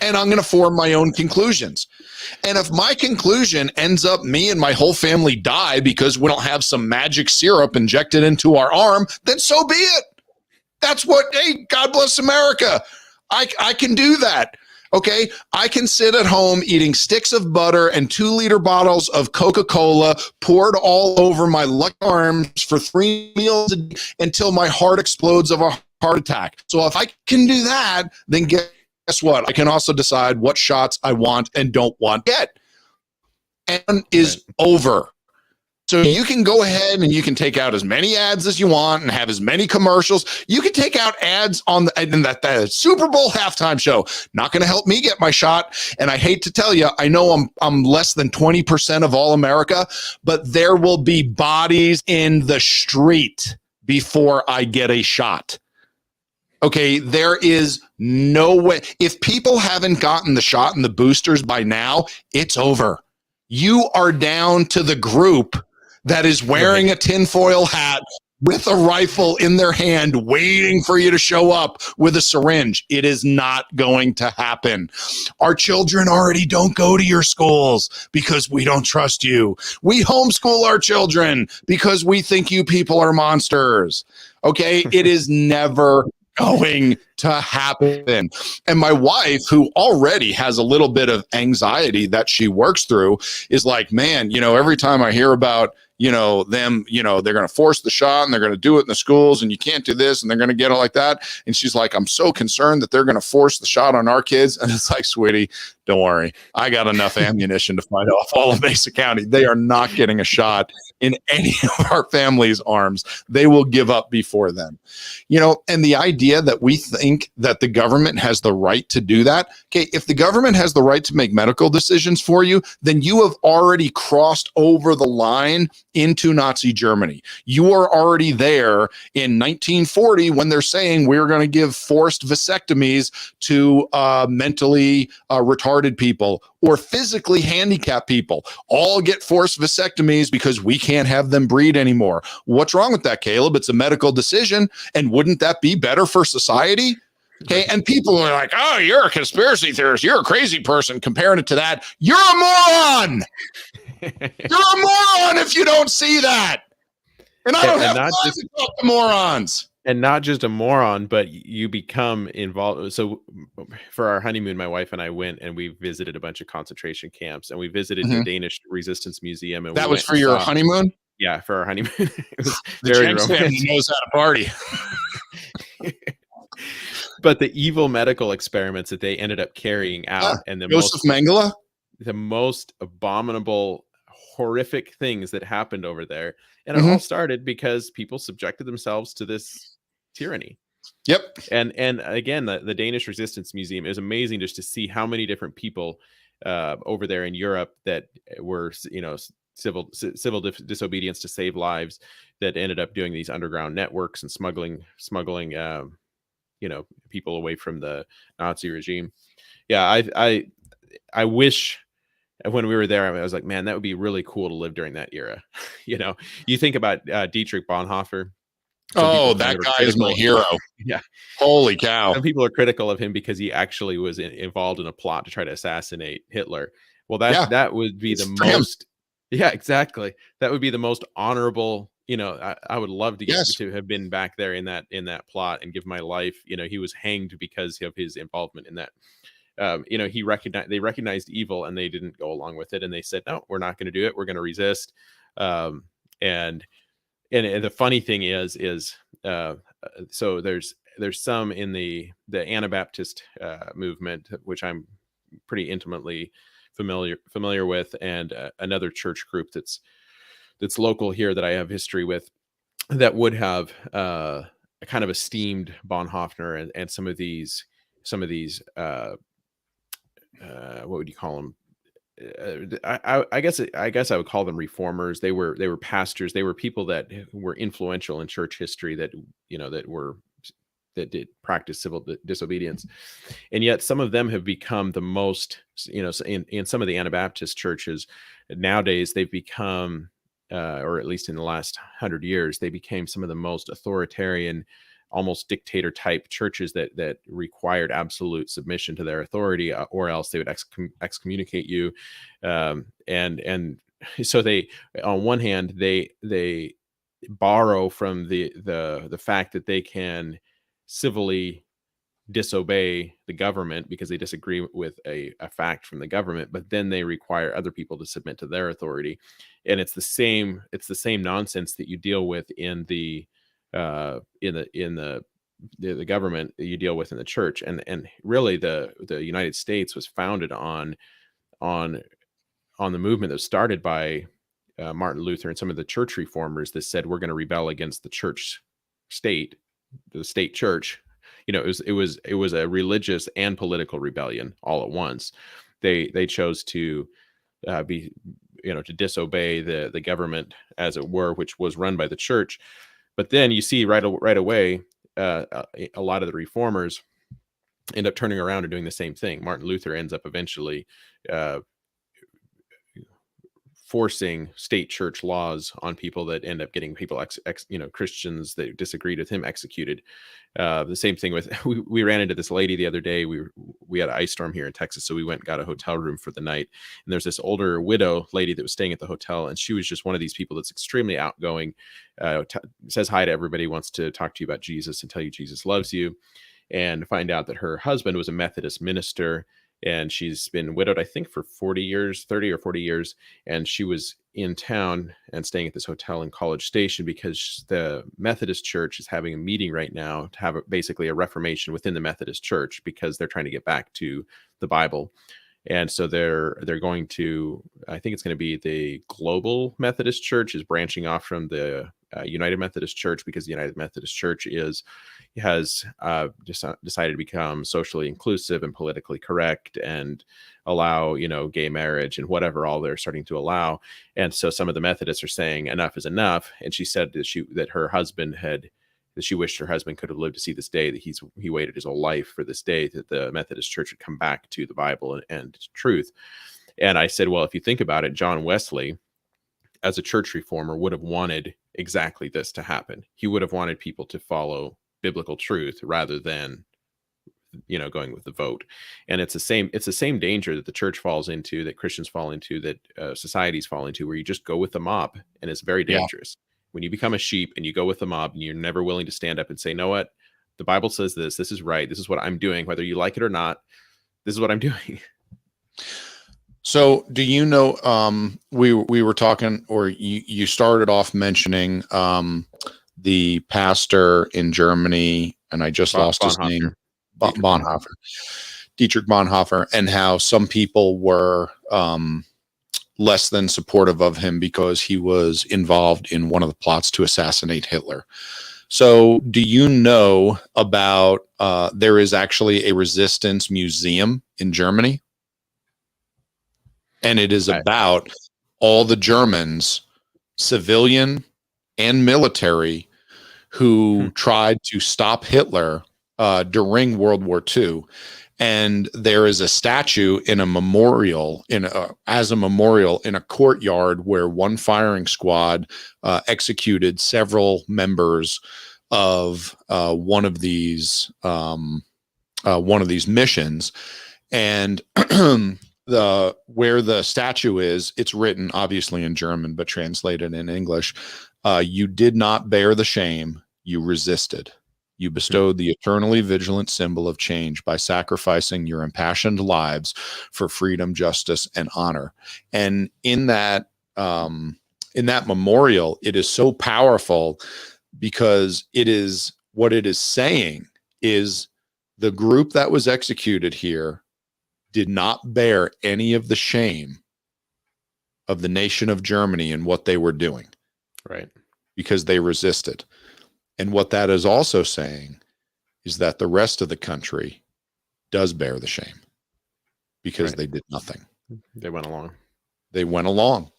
And I'm going to form my own conclusions. And if my conclusion ends up me and my whole family die because we don't have some magic syrup injected into our arm, then so be it. That's what, hey, God bless America. I can do that. Okay, I can sit at home eating sticks of butter and 2-liter bottles of Coca-Cola poured all over my lucky arms for 3 meals a day until my heart explodes of a heart attack. So if I can do that, then guess what? I can also decide what shots I want and don't want yet. And is over. So you can go ahead and you can take out as many ads as you want and have as many commercials. You can take out ads on that Super Bowl halftime show. Not going to help me get my shot. And I hate to tell you, I know I'm less than 20% of all America, but there will be bodies in the street before I get a shot. Okay, there is no way. If people haven't gotten the shot and the boosters by now, it's over. You are down to the group that is wearing a tinfoil hat with a rifle in their hand, waiting for you to show up with a syringe. It is not going to happen. Our children already don't go to your schools because we don't trust you. We homeschool our children because we think you people are monsters. Okay, it is never going to happen. And my wife, who already has a little bit of anxiety that she works through, is like, man, every time I hear about, them, they're going to force the shot and they're going to do it in the schools and you can't do this and they're going to get it like that. And she's like, I'm so concerned that they're going to force the shot on our kids. And it's like, sweetie, don't worry. I got enough ammunition to fight off all of Mesa County. They are not getting a shot in any of our family's arms. They will give up before then. And the idea that we think that the government has the right to do that. Okay, if the government has the right to make medical decisions for you, then you have already crossed over the line into Nazi Germany. You are already there in 1940 when they're saying we're going to give forced vasectomies to mentally retarded people or physically handicapped people. All get forced vasectomies because we can't have them breed anymore. What's wrong with that, Caleb? It's a medical decision. And wouldn't that be better for society? Okay. And people are like, oh, you're a conspiracy theorist. You're a crazy person comparing it to that. You're a moron. You're a moron if you don't see that. And I don't have time to talk to morons. And not just a moron, but you become involved. So for our honeymoon, my wife and I went and we visited a bunch of concentration camps and we visited the Danish Resistance Museum. And that was for your honeymoon? Yeah, for our honeymoon. It was the James family knows how to party. But the evil medical experiments that they ended up carrying out and Joseph Mengele? The most abominable, horrific things that happened over there. And it all started because people subjected themselves to this tyranny. Yep. And again, the Danish Resistance Museum, it was amazing just to see how many different people over there in Europe that were, civil disobedience to save lives, that ended up doing these underground networks and smuggling people away from the Nazi regime. Yeah, I wish when we were there, I was like, man, that would be really cool to live during that era. You think about Dietrich Bonhoeffer, Some people Oh, kind that of are guy is my critical. hero. Yeah. Holy cow. Some people are critical of him because he actually was involved in a plot to try to assassinate Hitler. Well, Yeah, that would be the it's for him. most, yeah, exactly. That would be the most honorable. I would love to Yes. have been back there in that plot and give my life. He was hanged because of his involvement in that. They recognized evil and they didn't go along with it, and they said, no, we're not going to do it. We're going to resist. Um, and and the funny thing is so there's some in the Anabaptist movement, which I'm pretty intimately familiar with, and another church group that's local here that I have history with, that would have kind of esteemed Bonhoeffer and some of these what would you call them? I guess I would call them reformers. They were pastors. They were people that were influential in church history, that that did practice civil disobedience, and yet some of them have become the most, in some of the Anabaptist churches nowadays, they've become, or at least in the last 100 years, they became some of the most authoritarian, almost dictator type churches that required absolute submission to their authority, or else they would excommunicate you. And so they, on one hand, they borrow from the fact that they can civilly disobey the government because they disagree with a fact from the government, but then they require other people to submit to their authority. And it's the same nonsense that you deal with in the government, that you deal with in the church. And really the United States was founded on the movement that was started by Martin Luther and some of the church reformers that said, we're going to rebel against the state church. It was a religious and political rebellion all at once. They chose to to disobey the government, as it were, which was run by the church. But then you see right away, a lot of the reformers end up turning around and doing the same thing. Martin Luther ends up eventually forcing state church laws on people that end up getting people, Christians that disagreed with him, executed. The same thing with, we ran into this lady the other day. We had an ice storm here in Texas, so we went and got a hotel room for the night. And there's this older widow lady that was staying at the hotel, and she was just one of these people that's extremely outgoing, says hi to everybody, wants to talk to you about Jesus and tell you Jesus loves you, and find out that her husband was a Methodist minister. And she's been widowed, I think, for 30 or 40 years. And she was in town and staying at this hotel in College Station because the Methodist Church is having a meeting right now to have basically a reformation within the Methodist Church, because they're trying to get back to the Bible. And so they're going to, I think it's going to be the Global Methodist Church is branching off from the United Methodist Church, because the United Methodist Church has decided to become socially inclusive and politically correct and allow, gay marriage and whatever all they're starting to allow. And so some of the Methodists are saying enough is enough. And she said that she wished her husband could have lived to see this day, that he waited his whole life for this day, that the Methodist Church would come back to the Bible and truth. And I said, well, if you think about it, John Wesley, as a church reformer, would have wanted exactly this to happen. He would have wanted people to follow biblical truth rather than, going with the vote. And it's the same danger that the church falls into, that Christians fall into, that societies fall into, where you just go with the mob, and it's very dangerous. When you become a sheep and you go with the mob and you're never willing to stand up and say, know what? The Bible says this is right. This is what I'm doing, whether you like it or not. This is what I'm doing. So do you know, we were talking, or you started off mentioning the pastor in Germany, and I just lost his name, Bonhoeffer, Dietrich Bonhoeffer, and how some people were less than supportive of him because he was involved in one of the plots to assassinate Hitler. So do you know about, there is actually a resistance museum in Germany? And it is about all the Germans, civilian and military, who tried to stop Hitler during World War II. And there is a statue in a memorial, as a memorial in a courtyard, where one firing squad executed several members of one of these missions, and where the statue is, it's written obviously in German but translated in English. You did not bear the shame, you resisted. You bestowed the eternally vigilant symbol of change by sacrificing your impassioned lives for freedom, justice, and honor. And in that memorial, it is so powerful because it is what it is saying is the group that was executed here did not bear any of the shame of the nation of Germany and what they were doing. Right. Because they resisted. And what that is also saying is that the rest of the country does bear the shame because they did nothing. They went along. They went along.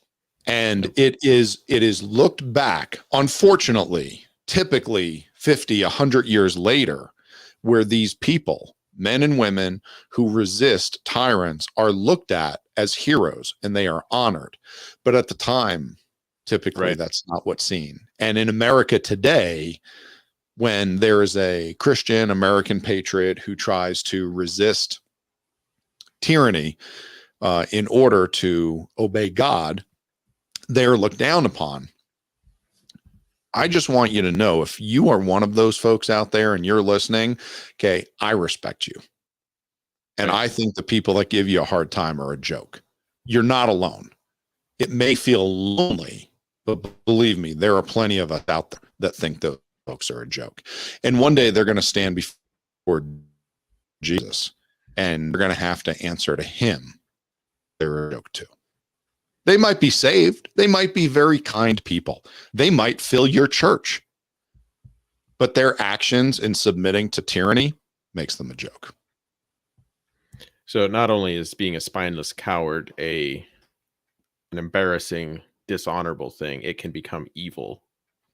And it is looked back, unfortunately, typically 50, 100 years later, where these people, men and women who resist tyrants, are looked at as heroes and they are honored. But at the time, typically, that's not what's seen. And in America today, when there is a Christian American patriot who tries to resist tyranny in order to obey God, they're looked down upon. I just want you to know, if you are one of those folks out there and you're listening, okay, I respect you. And I think the people that give you a hard time are a joke. You're not alone. It may feel lonely, but believe me, there are plenty of us out there that think those folks are a joke. And one day they're going to stand before Jesus and they're going to have to answer to him. They're a joke too. They might be saved. They might be very kind people. They might fill your church. But their actions in submitting to tyranny makes them a joke. So not only is being a spineless coward an embarrassing, dishonorable thing, it can become evil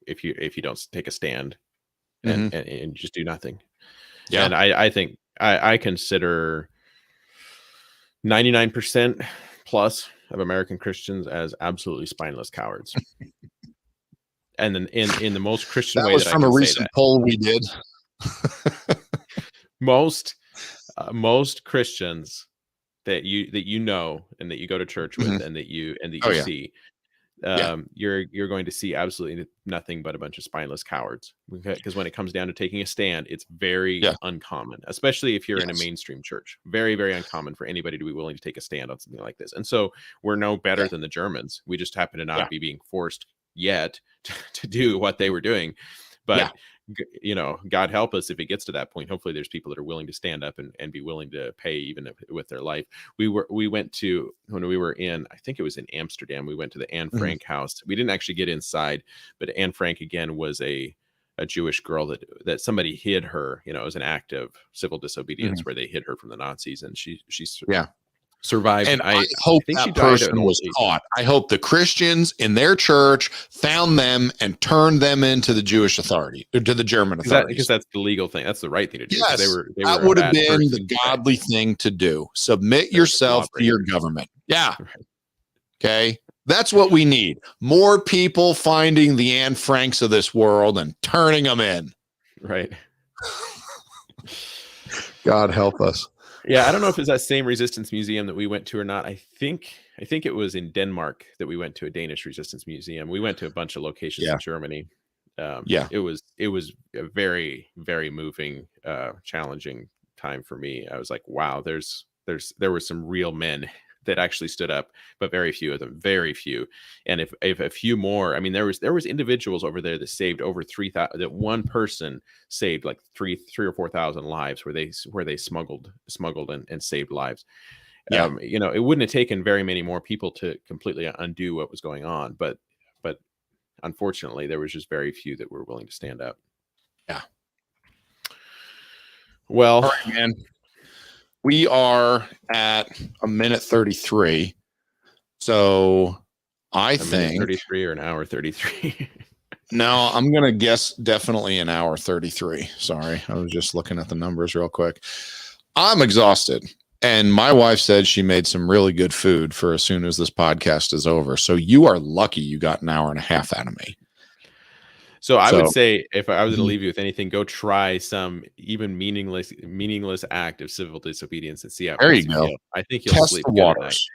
if you don't take a stand and just do nothing. Yeah. And I think I consider 99% plus of American Christians as absolutely spineless cowards. And then in the most Christian way that was from a recent poll we did. most Christians that you know and that you go to church with and that you see, you're going to see absolutely nothing but a bunch of spineless cowards, because when it comes down to taking a stand, it's very uncommon, especially if you're in a mainstream church. Very, very uncommon for anybody to be willing to take a stand on something like this. And so we're no better than the Germans. We just happen to not be being forced yet to do what they were doing. But God help us if it gets to that point. Hopefully there's people that are willing to stand up and be willing to pay even with their life. We went to, when we were in, I think it was in Amsterdam, we went to the Anne Frank house. We didn't actually get inside, but Anne Frank again was a Jewish girl that somebody hid her. It was an act of civil disobedience where they hid her from the Nazis, and she survived. And I hope that person was caught. I hope the Christians in their church found them and turned them into the Jewish authority, or to the German authorities. Because that's the legal thing. That's the right thing to do. Yes, that would have been the godly thing to do. Submit yourself to your government. Yeah. Okay. That's what we need. More people finding the Anne Franks of this world and turning them in. Right. God help us. Yeah, I don't know if it's that same resistance museum that we went to or not. I think it was in Denmark that we went to, a Danish resistance museum. We went to a bunch of locations in Germany. It was a very, very moving, challenging time for me. I was like, wow, there were some real men that actually stood up, but very few of them, very few. And if a few more, I mean, there was individuals over there that saved over 3,000, that one person saved like 3,000 or 4,000 lives where they smuggled and saved lives. Yeah. It wouldn't have taken very many more people to completely undo what was going on, but unfortunately there was just very few that were willing to stand up. Yeah. Well, all right, man. We are at a minute 33. So I think 33 or an hour 33. No, I'm going to guess definitely an hour 33. Sorry. I was just looking at the numbers real quick. I'm exhausted. And my wife said she made some really good food for as soon as this podcast is over. So you are lucky you got an hour and a half out of me. So I would So say if I was to mhm, leave you with anything, go try some even meaningless act of civil disobedience and see how it there makes you you go. feel. I think you'll Test sleep the good at night. waters.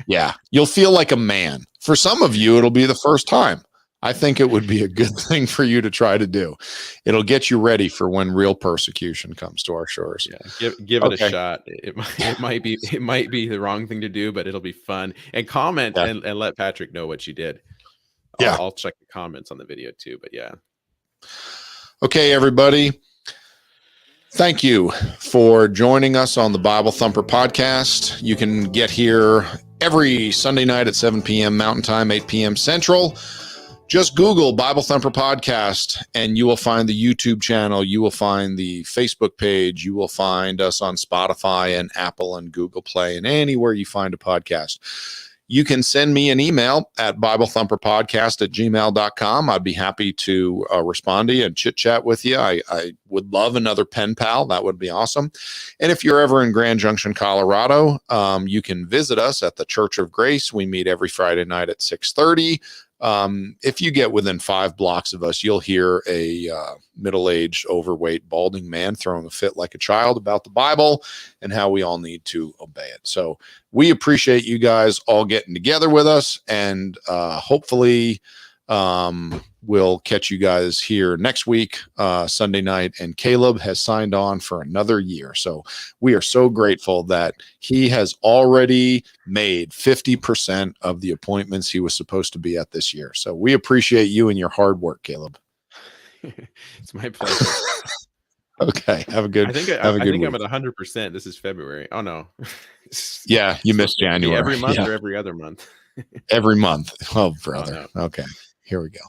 Yeah, you'll feel like a man. For some of you, it'll be the first time. I think it would be a good thing for you to try to do. It'll get you ready for when real persecution comes to our shores. Yeah, give it a Okay. shot. It might be the wrong thing to do, but it'll be fun. And comment Yeah. and let Patrick know what you did. Yeah. I'll check the comments on the video too. But yeah. Okay, everybody. Thank you for joining us on the Bible Thumper podcast. You can get here every Sunday night at 7 p.m. Mountain Time, 8 p.m. Central. Just Google Bible Thumper podcast and you will find the YouTube channel. You will find the Facebook page. You will find us on Spotify and Apple and Google Play and anywhere you find a podcast. You can send me an email at BibleThumperPodcast@gmail.com. I'd be happy to respond to you and chit chat with you. I would love another pen pal. That would be awesome. And if you're ever in Grand Junction, Colorado, you can visit us at the Church of Grace. We meet every Friday night at 6:30. If you get within 5 blocks of us, you'll hear a middle-aged, overweight, balding man throwing a fit like a child about the Bible and how we all need to obey it. So we appreciate you guys all getting together with us, and hopefully we'll catch you guys here next week, Sunday night. And Caleb has signed on for another year. So we are so grateful that he has already made 50% of the appointments he was supposed to be at this year. So we appreciate you and your hard work, Caleb. It's my pleasure. Okay. Have a good I think week. I'm at 100%. This is February. Oh no. Yeah, you missed January. Every month Yeah. or every other month. Every month. Oh, brother. no. Okay. Here we go.